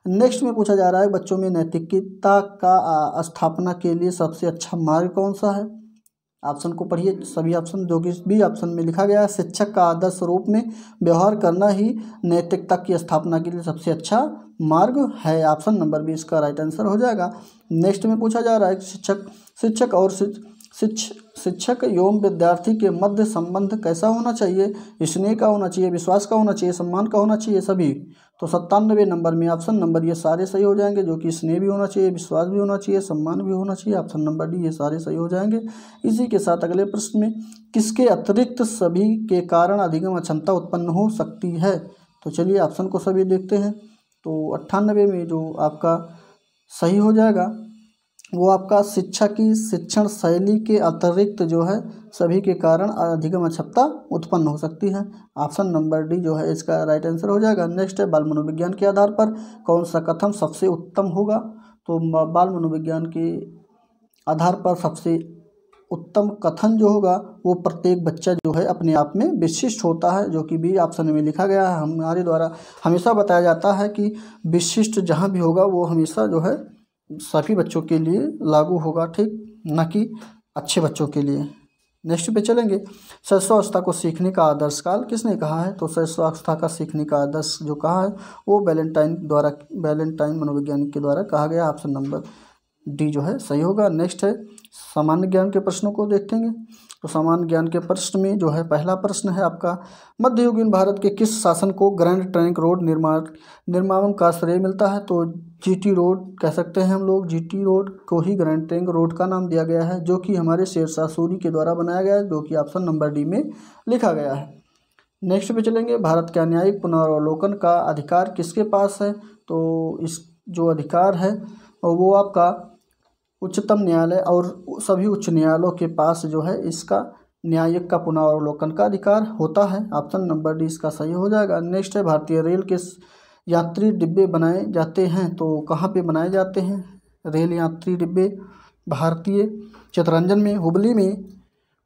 नेक्स्ट में पूछा जा रहा है बच्चों में नैतिकता का स्थापना के लिए सबसे अच्छा मार्ग कौन सा है? ऑप्शन को पढ़िए, सभी ऑप्शन जो कि बी ऑप्शन में लिखा गया है, शिक्षक का आदर्श रूप में व्यवहार करना ही नैतिकता की स्थापना के लिए सबसे अच्छा मार्ग है। ऑप्शन नंबर बी इसका राइट आंसर हो जाएगा। नेक्स्ट में पूछा जा रहा है शिक्षक एवं विद्यार्थी के मध्य संबंध कैसा होना चाहिए? स्नेह का होना चाहिए, विश्वास का होना चाहिए, सम्मान का होना चाहिए, सभी। तो 97 नंबर में ऑप्शन नंबर ये सारे सही हो जाएंगे, जो कि स्नेह भी होना चाहिए, विश्वास भी होना चाहिए, सम्मान भी होना चाहिए। ऑप्शन नंबर डी ये सारे सही हो जाएंगे। इसी के साथ अगले प्रश्न में किसके अतिरिक्त सभी के कारण अधिगम अक्षमता उत्पन्न हो सकती है? तो चलिए ऑप्शन को सभी देखते हैं। तो 98 में जो आपका सही हो जाएगा वो आपका शिक्षा की शिक्षण शैली के अतिरिक्त जो है सभी के कारण अधिगम अक्षमता उत्पन्न हो सकती है। ऑप्शन नंबर डी जो है इसका राइट आंसर हो जाएगा। नेक्स्ट है बाल मनोविज्ञान के आधार पर कौन सा कथन सबसे उत्तम होगा? तो बाल मनोविज्ञान के आधार पर सबसे उत्तम कथन जो होगा वो प्रत्येक बच्चा जो है अपने आप में विशिष्ट होता है, जो कि बी ऑप्शन में लिखा गया है। हमारे द्वारा हमेशा बताया जाता है कि विशिष्ट जहाँ भी होगा वो हमेशा जो है सभी बच्चों के लिए लागू होगा, ठीक, न कि अच्छे बच्चों के लिए। नेक्स्ट पे चलेंगे। शैशवावस्था को सीखने का आदर्श काल किसने कहा है? तो शैशवावस्था का सीखने का आदर्श जो कहा है वो वैलेंटाइन मनोवैज्ञानिक के द्वारा कहा गया। ऑप्शन नंबर डी जो है सही होगा। नेक्स्ट है सामान्य ज्ञान के प्रश्नों को देखेंगे। तो सामान्य ज्ञान के प्रश्न में जो है पहला प्रश्न है आपका, मध्ययुगीन भारत के किस शासन को ग्रैंड ट्रंक रोड निर्माण का श्रेय मिलता है? तो जीटी रोड कह सकते हैं हम लोग, जीटी रोड को ही ग्रैंड ट्रंक रोड का नाम दिया गया है, जो कि हमारे शेरशाह सूरी के द्वारा बनाया गया है, जो कि ऑप्शन नंबर डी में लिखा गया है। नेक्स्ट पे चलेंगे। भारत का न्यायिक पुनरावलोकन का अधिकार किसके पास है? तो इस जो अधिकार है वो आपका उच्चतम न्यायालय और सभी उच्च न्यायालयों के पास जो है इसका न्यायिक का पुनरावलोकन का अधिकार होता है। ऑप्शन नंबर डी इसका सही हो जाएगा। नेक्स्ट है भारतीय रेल के यात्री डिब्बे बनाए जाते हैं, तो कहाँ पे बनाए जाते हैं रेल यात्री डिब्बे? भारतीय चितरंजन में, हुबली में,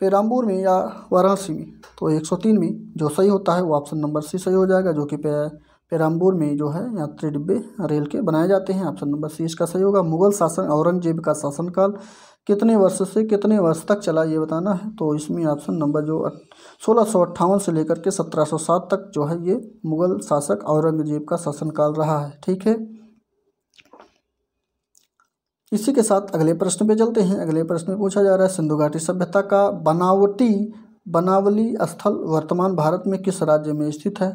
पेराम्बूर में या वाराणसी में? तो 103 में जो सही होता है वो ऑप्शन नंबर सी सही हो जाएगा, जो कि पेराम्बूर में जो है यात्री डिब्बे रेल के बनाए जाते हैं। ऑप्शन नंबर सी इसका सही होगा। मुगल शासन औरंगजेब का शासनकाल कितने वर्ष से कितने वर्ष तक चला ये बताना है। तो इसमें ऑप्शन नंबर जो 1658 से लेकर के 1707 तक जो है ये मुगल शासक औरंगजेब का शासनकाल रहा है। ठीक है, इसी के साथ अगले प्रश्न पे चलते हैं। अगले प्रश्न में पूछा जा रहा है सिंधु घाटी सभ्यता का बनावली स्थल वर्तमान भारत में किस राज्य में स्थित है।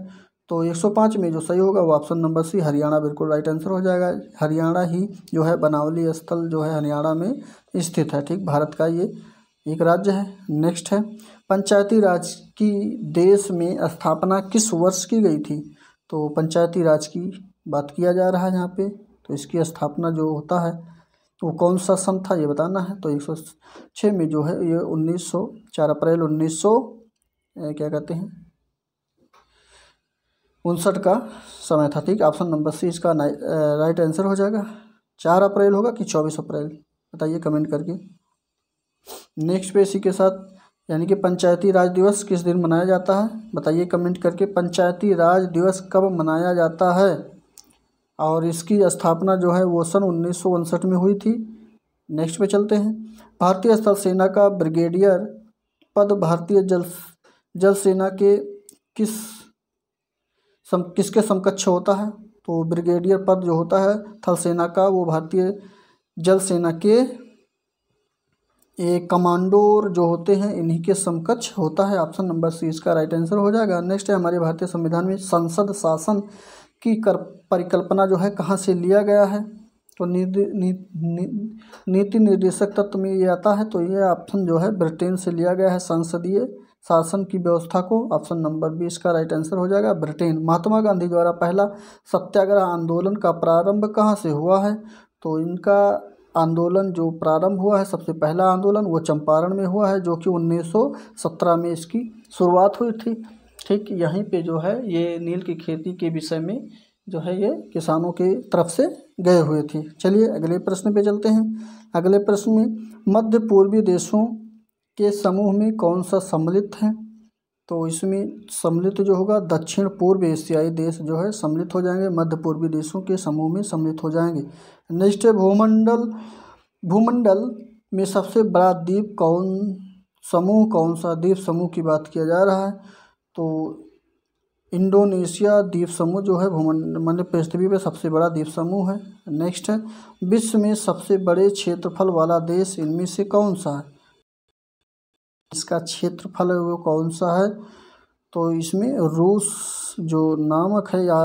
तो 105 में जो सही होगा वो ऑप्शन नंबर सी हरियाणा बिल्कुल राइट आंसर हो जाएगा। हरियाणा ही जो है बनावली स्थल जो है हरियाणा में स्थित है। ठीक, भारत का ये एक राज्य है। नेक्स्ट है पंचायती राज की देश में स्थापना किस वर्ष की गई थी। तो पंचायती राज की बात किया जा रहा है यहाँ पे। तो इसकी स्थापना जो होता है तो कौन सा सन था ये बताना है। तो 106 में जो है ये 4 अप्रैल 1900 क्या कहते हैं 59 का समय था। ठीक, ऑप्शन नंबर सी इसका राइट आंसर हो जाएगा। 4 अप्रैल होगा कि 24 अप्रैल, बताइए कमेंट करके। नेक्स्ट पे इसी के साथ यानी कि पंचायती राज दिवस किस दिन मनाया जाता है, बताइए कमेंट करके। पंचायती राज दिवस कब मनाया जाता है और इसकी स्थापना जो है वो सन 1959 में हुई थी। नेक्स्ट पे चलते हैं। भारतीय स्थल सेना का ब्रिगेडियर पद भारतीय जल सेना के किसके समकक्ष होता है। तो ब्रिगेडियर पद जो होता है थल सेना का वो भारतीय जल सेना के कमांडोर जो होते हैं इन्हीं के समकक्ष होता है। ऑप्शन नंबर सी इसका राइट आंसर हो जाएगा। नेक्स्ट है हमारे भारतीय संविधान में संसद शासन की परिकल्पना जो है कहाँ से लिया गया है। तो नीति निर्देशक तत्व में ये आता है। तो ये ऑप्शन जो है ब्रिटेन से लिया गया है संसदीय शासन की व्यवस्था को। ऑप्शन नंबर 20 का राइट आंसर हो जाएगा ब्रिटेन। महात्मा गांधी द्वारा पहला सत्याग्रह आंदोलन का प्रारंभ कहाँ से हुआ है। तो इनका आंदोलन जो प्रारंभ हुआ है सबसे पहला आंदोलन वो चंपारण में हुआ है जो कि 1917 में इसकी शुरुआत हुई थी। ठीक, यहीं पे जो है ये नील की खेती के विषय में जो है ये किसानों की तरफ से गए हुए थे। चलिए अगले प्रश्न पे चलते हैं। अगले प्रश्न में मध्य पूर्वी देशों के समूह में कौन सा सम्मिलित है। तो इसमें सम्मिलित जो होगा दक्षिण पूर्व एशियाई देश जो है सम्मिलित हो जाएंगे, मध्य पूर्वी देशों के समूह में सम्मिलित हो जाएंगे। नेक्स्ट है भूमंडल में सबसे बड़ा द्वीप कौन सा द्वीप समूह की बात किया जा रहा है। तो इंडोनेशिया द्वीप समूह जो है भूमंडल पृथ्वी पे सबसे बड़ा द्वीप समूह है। नेक्स्ट है विश्व में सबसे बड़े क्षेत्रफल वाला देश इनमें से कौन सा है। इसका क्षेत्रफल है वो कौन सा है। तो इसमें रूस जो नामक है या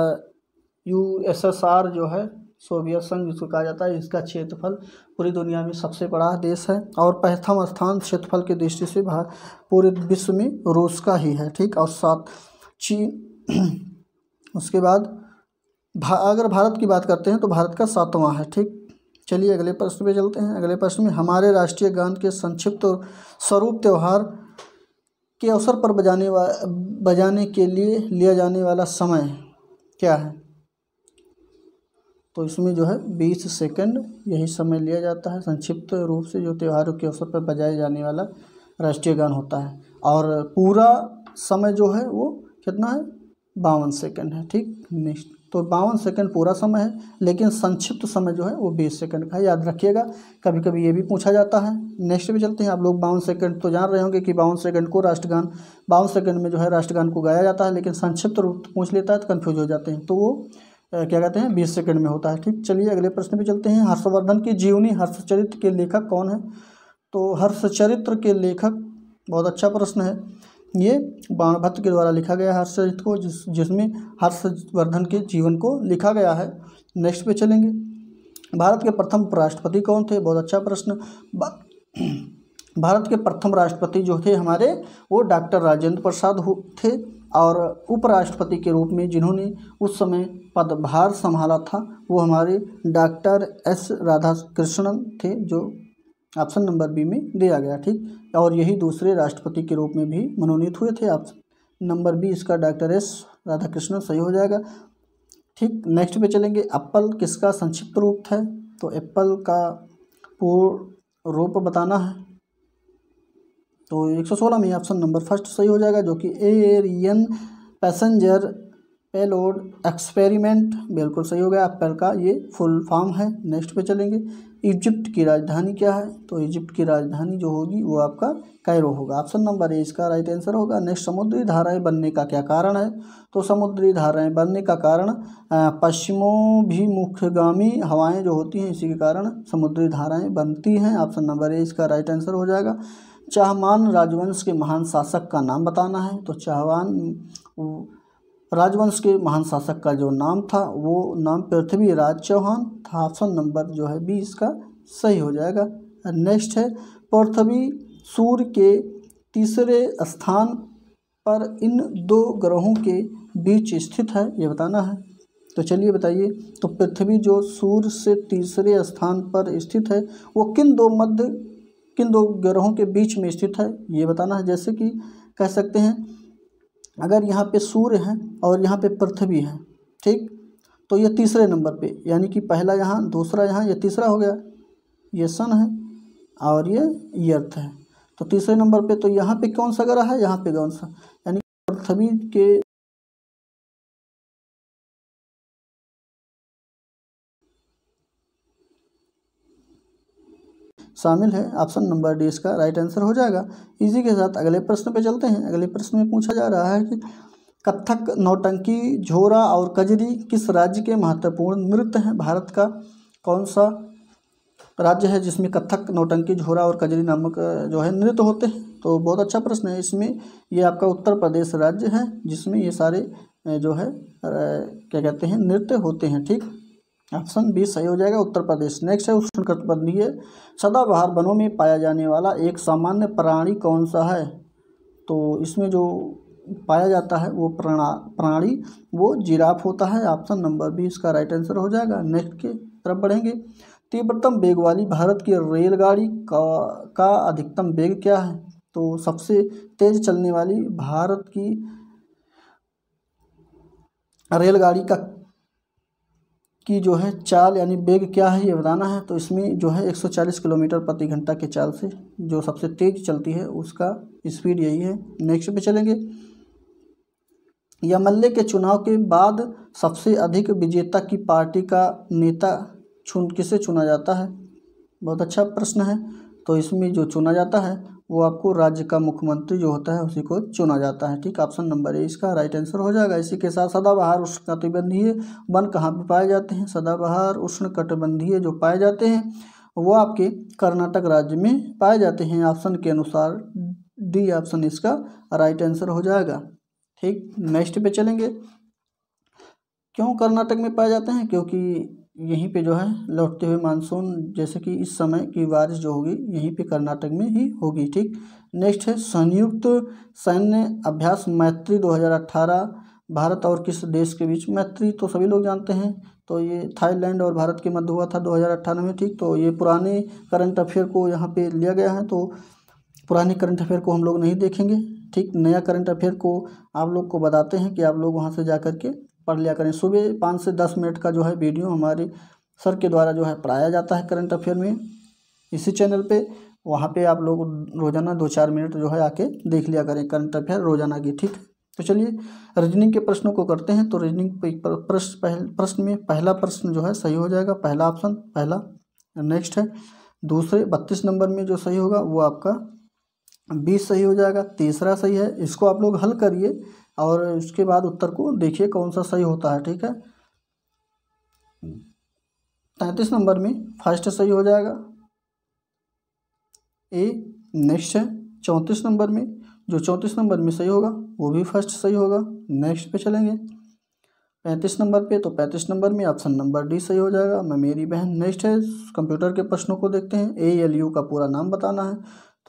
USSR जो है सोवियत संघ जिसको कहा जाता है, इसका क्षेत्रफल पूरी दुनिया में सबसे बड़ा देश है और प्रथम स्थान क्षेत्रफल की दृष्टि से पूरे विश्व में रूस का ही है। ठीक, और साथ चीन उसके बाद अगर भारत की बात करते हैं तो भारत का 7वां है। ठीक, चलिए अगले प्रश्न पे चलते हैं। अगले प्रश्न में हमारे राष्ट्रीय गान के संक्षिप्त स्वरूप त्योहार के अवसर पर बजाने के लिए लिया जाने वाला समय क्या है। तो इसमें जो है 20 सेकंड यही समय लिया जाता है संक्षिप्त रूप से जो त्योहारों के अवसर पर बजाए जाने वाला राष्ट्रीय गान होता है। और पूरा समय जो है वो कितना है 52 सेकंड है। ठीक, नेक्स्ट तो 52 सेकंड पूरा समय है लेकिन संक्षिप्त समय जो है वो 20 सेकंड का है, याद रखिएगा, कभी कभी ये भी पूछा जाता है। नेक्स्ट पे चलते हैं। आप लोग 52 सेकंड तो जान रहे होंगे कि 52 सेकंड को राष्ट्रगान 52 सेकंड में जो है राष्ट्रगान को गाया जाता है, लेकिन संक्षिप्त रूप पूछ लेता है तो कन्फ्यूज हो जाते हैं। तो वो क्या कहते हैं 20 सेकंड में होता है। ठीक, चलिए अगले प्रश्न पे चलते हैं। हर्षवर्धन की जीवनी हर्षचरित्र के लेखक कौन है। तो हर्षचरित्र के लेखक बहुत अच्छा प्रश्न है, ये बाणभट्ट के द्वारा लिखा गया हर्षचरित्र को जिसमें हर्षवर्धन के जीवन को लिखा गया है। नेक्स्ट पे चलेंगे। भारत के प्रथम राष्ट्रपति कौन थे, बहुत अच्छा प्रश्न। भारत के प्रथम राष्ट्रपति जो थे हमारे वो डॉक्टर राजेंद्र प्रसाद थे और उपराष्ट्रपति के रूप में जिन्होंने उस समय पदभार संभाला था वो हमारे डॉक्टर S राधाकृष्णन थे जो ऑप्शन नंबर बी में दिया गया। ठीक, और यही दूसरे राष्ट्रपति के रूप में भी मनोनीत हुए थे। ऑप्शन नंबर बी इसका डॉक्टर S राधाकृष्णन सही हो जाएगा। ठीक, नेक्स्ट पे चलेंगे। एप्पल किसका संक्षिप्त रूप है। तो एप्पल का पूर्ण रूप बताना है। तो 116 में ऑप्शन नंबर फर्स्ट सही हो जाएगा जो कि एरियन पैसेंजर पेलोड एक्सपेरिमेंट बिल्कुल सही हो गया, एप्पल का ये फुल फॉर्म है। नेक्स्ट पे चलेंगे। इजिप्ट की राजधानी क्या है? तो इजिप्ट की राजधानी जो होगी वो आपका कायरो होगा। ऑप्शन नंबर ए इसका राइट आंसर होगा। नेक्स्ट, समुद्री धाराएं बनने का क्या कारण है? तो समुद्री धाराएं बनने का कारण पश्चिमोभिमुखगामी हवाएं जो होती हैं, इसी के कारण समुद्री धाराएं बनती हैं। ऑप्शन नंबर ए इसका राइट आंसर हो जाएगा। चाहमान राजवंश के महान शासक का नाम बताना है। तो चाहमान राजवंश के महान शासक का जो नाम था वो नाम पृथ्वीराज चौहान था। ऑप्शन नंबर जो है बी इसका सही हो जाएगा। नेक्स्ट है, पृथ्वी सूर्य के तीसरे स्थान पर इन दो ग्रहों के बीच स्थित है, ये बताना है। तो चलिए बताइए, तो पृथ्वी जो सूर्य से तीसरे स्थान पर स्थित है वो किन दो ग्रहों के बीच में स्थित है, ये बताना है। जैसे कि कह सकते हैं, अगर यहाँ पे सूर्य है और यहाँ पे पृथ्वी है, ठीक, तो ये तीसरे नंबर पे, यानी कि पहला यहाँ, दूसरा यहाँ, ये तीसरा हो गया। ये सन है और ये अर्थ है, तो तीसरे नंबर पे। तो यहाँ पे कौन सा ग्रह है? यहाँ पे कौन सा, यानी पृथ्वी के शामिल है। ऑप्शन नंबर डी इसका राइट आंसर हो जाएगा। इसी के साथ अगले प्रश्न पे चलते हैं। अगले प्रश्न में पूछा जा रहा है कि कथक, नौटंकी, झोरा और कजरी किस राज्य के महत्वपूर्ण नृत्य हैं? भारत का कौन सा राज्य है जिसमें कथक, नौटंकी, झोरा और कजरी नामक जो है नृत्य होते हैं? तो बहुत अच्छा प्रश्न है। इसमें ये आपका उत्तर प्रदेश राज्य है जिसमें ये सारे जो है क्या कहते हैं, नृत्य होते हैं, ठीक। ऑप्शन बी सही हो जाएगा, उत्तर प्रदेश। नेक्स्ट है, उष्णकटिबंधीय सदाबहार वनों में पाया जाने वाला एक सामान्य प्राणी कौन सा है? तो इसमें जो पाया जाता है वो प्राणी वो जिराफ होता है। ऑप्शन नंबर बी इसका राइट आंसर हो जाएगा। नेक्स्ट के तरफ बढ़ेंगे। तीव्रतम वेग वाली भारत की रेलगाड़ी का अधिकतम वेग क्या है? तो सबसे तेज चलने वाली भारत की रेलगाड़ी की जो है चाल यानी वेग क्या है, ये बताना है। तो इसमें जो है 140 किलोमीटर प्रति घंटा के चाल से जो सबसे तेज चलती है उसका स्पीड यही है। नेक्स्ट पे चलेंगे। यमले के चुनाव के बाद सबसे अधिक विजेता की पार्टी का नेता किसे चुना जाता है? बहुत अच्छा प्रश्न है। तो इसमें जो चुना जाता है वो आपको राज्य का मुख्यमंत्री जो होता है उसी को चुना जाता है, ठीक। ऑप्शन नंबर ए इसका राइट आंसर हो जाएगा। इसी के साथ सदाबहार उष्णकटिबंधीय वन कहाँ पे पाए जाते हैं? सदाबहार उष्णकटिबंधीय जो पाए जाते हैं वो आपके कर्नाटक राज्य में पाए जाते हैं। ऑप्शन के अनुसार डी ऑप्शन इसका राइट आंसर हो जाएगा, ठीक। नेक्स्ट पे चलेंगे। क्यों कर्नाटक में पाए जाते हैं? क्योंकि यहीं पे जो है लौटते हुए मानसून, जैसे कि इस समय की बारिश जो होगी यहीं पे कर्नाटक में ही होगी, ठीक। नेक्स्ट है, संयुक्त सैन्य अभ्यास मैत्री 2018 भारत और किस देश के बीच? मैत्री तो सभी लोग जानते हैं, तो ये थाईलैंड और भारत के मध्य हुआ था 2018 में, ठीक। तो ये पुराने करंट अफेयर को यहाँ पे लिया गया है, तो पुराने करंट अफेयर को हम लोग नहीं देखेंगे, ठीक। नया करंट अफेयर को आप लोग को बताते हैं कि आप लोग वहाँ से जा कर के पढ़ लिया करें। सुबह 5 से 10 मिनट का जो है वीडियो हमारे सर के द्वारा जो है पढ़ाया जाता है करंट अफेयर में इसी चैनल पे। वहाँ पे आप लोग रोज़ाना 2-4 मिनट जो है आके देख लिया करें करंट अफेयर रोज़ाना की, ठीक। तो चलिए रीजनिंग के प्रश्नों को करते हैं। तो रीजनिंग प्रश्न में पहला प्रश्न जो है सही हो जाएगा, पहला ऑप्शन पहला। नेक्स्ट है दूसरे 32 नंबर में जो सही होगा वो आपका 20 सही हो जाएगा। तीसरा सही है, इसको आप लोग हल करिए और उसके बाद उत्तर को देखिए कौन सा सही होता है, ठीक है। 33 नंबर में फर्स्ट सही हो जाएगा ए। नेक्स्ट है 34 नंबर में, जो 34 नंबर में सही होगा वो भी फर्स्ट सही होगा। नेक्स्ट पे चलेंगे 35 नंबर पे, तो 35 नंबर में ऑप्शन नंबर डी सही हो जाएगा, मैं मेरी बहन। नेक्स्ट है कंप्यूटर के प्रश्नों को देखते हैं। ALU का पूरा नाम बताना है।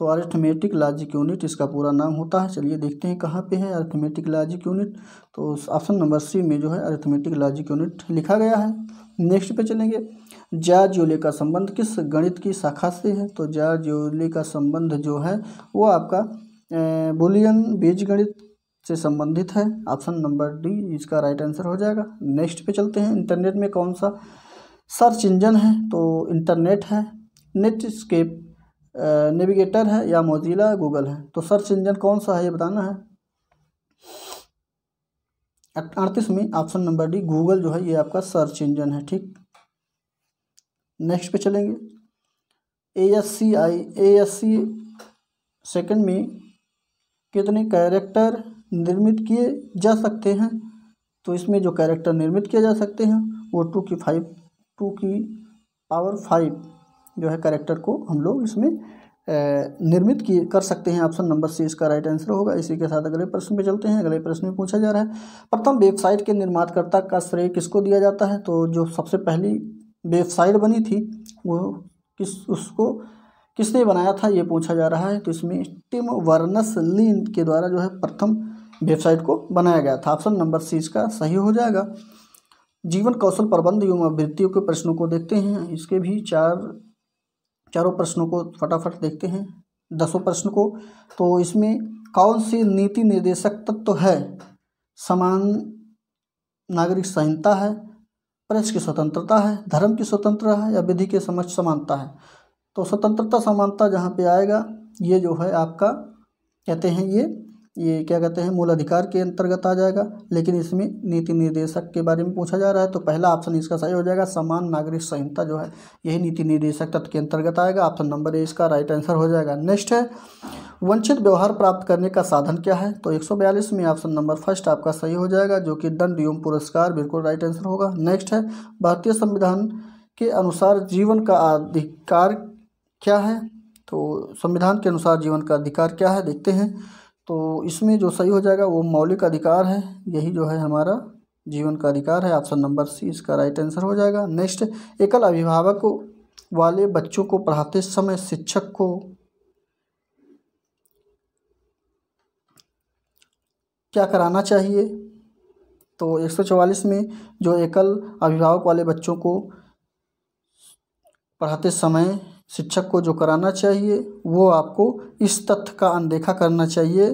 तो अरिथमेटिक लॉजिक यूनिट इसका पूरा नाम होता है। चलिए देखते हैं कहाँ पे है अरिथमेटिक लॉजिक यूनिट। तो ऑप्शन नंबर सी में जो है अरिथमेटिक लॉजिक यूनिट लिखा गया है। नेक्स्ट पे चलेंगे। जॉर्ज-यूले का संबंध किस गणित की शाखा से है? तो जॉर्ज-यूले का संबंध जो है वो आपका बुलियन बीजगणित से संबंधित है। ऑप्शन नंबर डी इसका राइट आंसर हो जाएगा। नेक्स्ट पे चलते हैं। इंटरनेट में कौन सा सर्च इंजन है? तो इंटरनेट है, नेटस्केप, नेविगेटर है या मोजिला गूगल है? तो सर्च इंजन कौन सा है ये बताना है। 38 में ऑप्शन नंबर डी गूगल जो है ये आपका सर्च इंजन है। ठीक, नेक्स्ट पे चलेंगे। ASC सेकंड में कितने कैरेक्टर निर्मित किए जा सकते हैं? तो इसमें जो कैरेक्टर निर्मित किए जा सकते हैं वो 2 की पावर 5 जो है कैरेक्टर को हम लोग इसमें निर्मित कर सकते हैं। ऑप्शन नंबर सी इसका राइट आंसर होगा। इसी के साथ अगले प्रश्न पे चलते हैं। अगले प्रश्न में पूछा जा रहा है, प्रथम वेबसाइट के निर्माताकर्ता का श्रेय किसको दिया जाता है? तो जो सबसे पहली वेबसाइट बनी थी वो उसको किसने बनाया था, ये पूछा जा रहा है। तो इसमें टिम बर्नर्स-ली के द्वारा जो है प्रथम वेबसाइट को बनाया गया था। ऑप्शन नंबर सी इसका सही हो जाएगा। जीवन कौशल प्रबंध एवं अभिवृत्तियों के प्रश्नों को देखते हैं। इसके भी चारों प्रश्नों को फटाफट देखते हैं, 10 प्रश्न को। तो इसमें कौन सी नीति निर्देशक तत्व है? समान नागरिक संहिता है, प्रेस की स्वतंत्रता है, धर्म की स्वतंत्रता है या विधि के समक्ष समानता है? तो स्वतंत्रता समानता जहाँ पे आएगा ये जो है आपका कहते हैं ये क्या कहते हैं मूल अधिकार के अंतर्गत आ जाएगा। लेकिन इसमें नीति निर्देशक के बारे में पूछा जा रहा है तो पहला ऑप्शन इसका सही हो जाएगा। समान नागरिक संहिता जो है यही नीति निर्देशक तत्व के अंतर्गत आएगा। ऑप्शन नंबर ए इसका राइट आंसर हो जाएगा। नेक्स्ट है, वंचित व्यवहार प्राप्त करने का साधन क्या है? तो 142 में ऑप्शन नंबर फर्स्ट आपका सही हो जाएगा, जो कि दंड एवं पुरस्कार, बिल्कुल राइट आंसर होगा। नेक्स्ट है, भारतीय संविधान के अनुसार जीवन का अधिकार क्या है? तो संविधान के अनुसार जीवन का अधिकार क्या है देखते हैं। तो इसमें जो सही हो जाएगा वो मौलिक अधिकार है, यही जो है हमारा जीवन का अधिकार है। ऑप्शन नंबर सी इसका राइट आंसर हो जाएगा। नेक्स्ट, एकल अभिभावक वाले बच्चों को पढ़ाते समय शिक्षक को क्या कराना चाहिए? तो 144 में जो एकल अभिभावक वाले बच्चों को पढ़ाते समय शिक्षक को जो कराना चाहिए वो आपको इस तथ्य का अनदेखा करना चाहिए।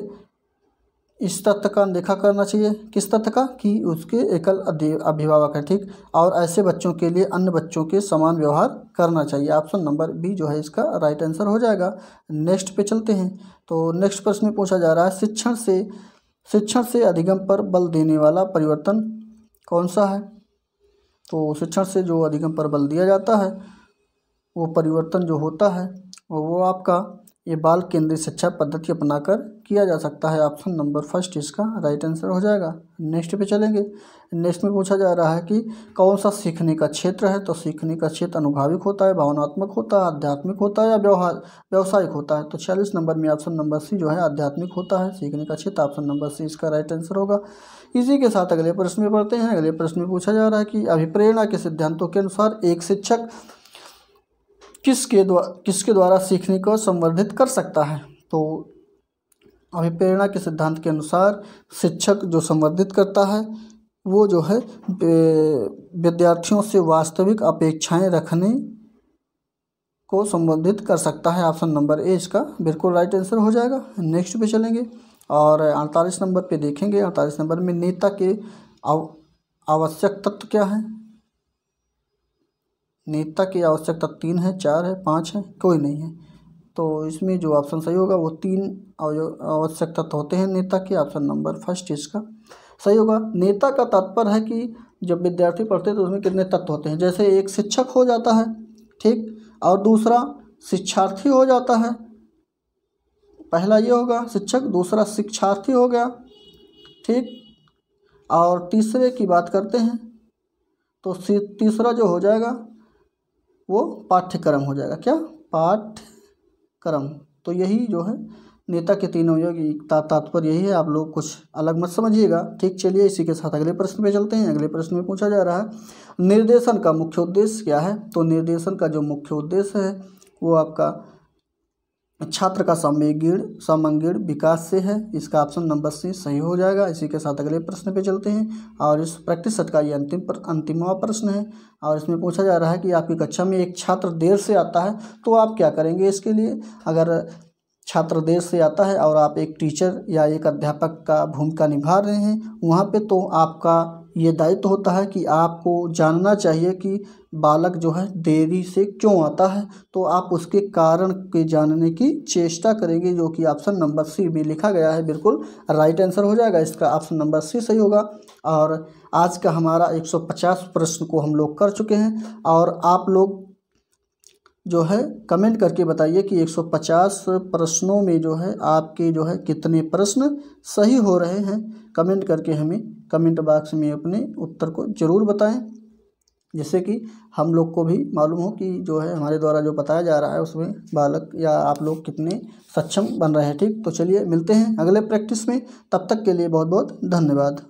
इस तथ्य का अनदेखा करना चाहिए, किस तथ्य का? कि उसके एकल अभिभावक है। ठीक, और ऐसे बच्चों के लिए अन्य बच्चों के समान व्यवहार करना चाहिए। ऑप्शन नंबर बी जो है इसका राइट आंसर हो जाएगा। नेक्स्ट पे चलते हैं। तो नेक्स्ट प्रश्न में पूछा जा रहा है, शिक्षण से अधिगम पर बल देने वाला परिवर्तन कौन सा है? तो शिक्षण से जो अधिगम पर बल दिया जाता है वो परिवर्तन जो होता है वो आपका ये बाल केंद्रित शिक्षा पद्धति अपनाकर किया जा सकता है। ऑप्शन नंबर फर्स्ट इसका राइट आंसर हो जाएगा। नेक्स्ट पे चलेंगे। नेक्स्ट में पूछा जा रहा है कि कौन सा सीखने का क्षेत्र है? तो सीखने का क्षेत्र अनुभाविक होता है, भावनात्मक होता है, आध्यात्मिक होता है या व्यावसायिक होता है? तो 46 नंबर में ऑप्शन नंबर सी जो है आध्यात्मिक होता है सीखने का क्षेत्र। ऑप्शन नंबर सी इसका राइट आंसर होगा। इसी के साथ अगले प्रश्न में पढ़ते हैं। अगले प्रश्न में पूछा जा रहा है कि अभिप्रेरणा के सिद्धांतों के अनुसार एक शिक्षक किसके द्वारा सीखने को संवर्धित कर सकता है? तो अभिप्रेरणा के सिद्धांत के अनुसार शिक्षक जो संवर्धित करता है वो जो है विद्यार्थियों से वास्तविक अपेक्षाएं रखने को संवर्धित कर सकता है। ऑप्शन नंबर ए इसका बिल्कुल राइट आंसर हो जाएगा। नेक्स्ट पे चलेंगे और 48 नंबर पे देखेंगे। 48 नंबर में नेता के आवश्यक तत्व क्या है? नेता की आवश्यक तत्व 3 है, 4 है, 5 है, कोई नहीं है। तो इसमें जो ऑप्शन सही होगा वो 3 आवश्यक तत्व होते हैं नेता के। ऑप्शन नंबर फर्स्ट इसका सही होगा। नेता का तात्पर्य है कि जब विद्यार्थी पढ़ते हैं तो उसमें कितने तत्व होते हैं, जैसे एक शिक्षक हो जाता है, ठीक, और दूसरा शिक्षार्थी हो जाता है। पहला ये होगा शिक्षक, दूसरा शिक्षार्थी हो गया, ठीक, और तीसरे की बात करते हैं तो तीसरा जो हो जाएगा वो पाठ्यक्रम हो जाएगा। क्या? पाठ्यक्रम। तो यही जो है नेता के तीनों तात्पर्य यही है। आप लोग कुछ अलग मत समझिएगा, ठीक। चलिए इसी के साथ अगले प्रश्न पे चलते हैं। अगले प्रश्न में पूछा जा रहा है निर्देशन का मुख्य उद्देश्य क्या है? तो निर्देशन का जो मुख्य उद्देश्य है वो आपका छात्र का समग्र विकास से है। इसका ऑप्शन नंबर सी सही हो जाएगा। इसी के साथ अगले प्रश्न पे चलते हैं और इस प्रैक्टिस सेट का ये अंतिमवा प्रश्न है और इसमें पूछा जा रहा है कि आपकी कक्षा में एक छात्र देर से आता है तो आप क्या करेंगे इसके लिए? अगर छात्र देर से आता है और आप एक टीचर या एक अध्यापक का भूमिका निभा रहे हैं वहाँ पे, तो आपका ये दायित्व होता है कि आपको जानना चाहिए कि बालक जो है देरी से क्यों आता है, तो आप उसके कारण के जानने की चेष्टा करेंगे, जो कि ऑप्शन नंबर सी भी लिखा गया है, बिल्कुल राइट आंसर हो जाएगा इसका, ऑप्शन नंबर सी सही होगा। और आज का हमारा 150 प्रश्न को हम लोग कर चुके हैं, और आप लोग जो है कमेंट करके बताइए कि 150 प्रश्नों में जो है आपके जो है कितने प्रश्न सही हो रहे हैं। कमेंट करके हमें कमेंट बॉक्स में अपने उत्तर को ज़रूर बताएं, जिससे कि हम लोग को भी मालूम हो कि जो है हमारे द्वारा जो बताया जा रहा है उसमें बालक या आप लोग कितने सक्षम बन रहे हैं। ठीक, तो चलिए मिलते हैं अगले प्रैक्टिस में, तब तक के लिए बहुत बहुत धन्यवाद।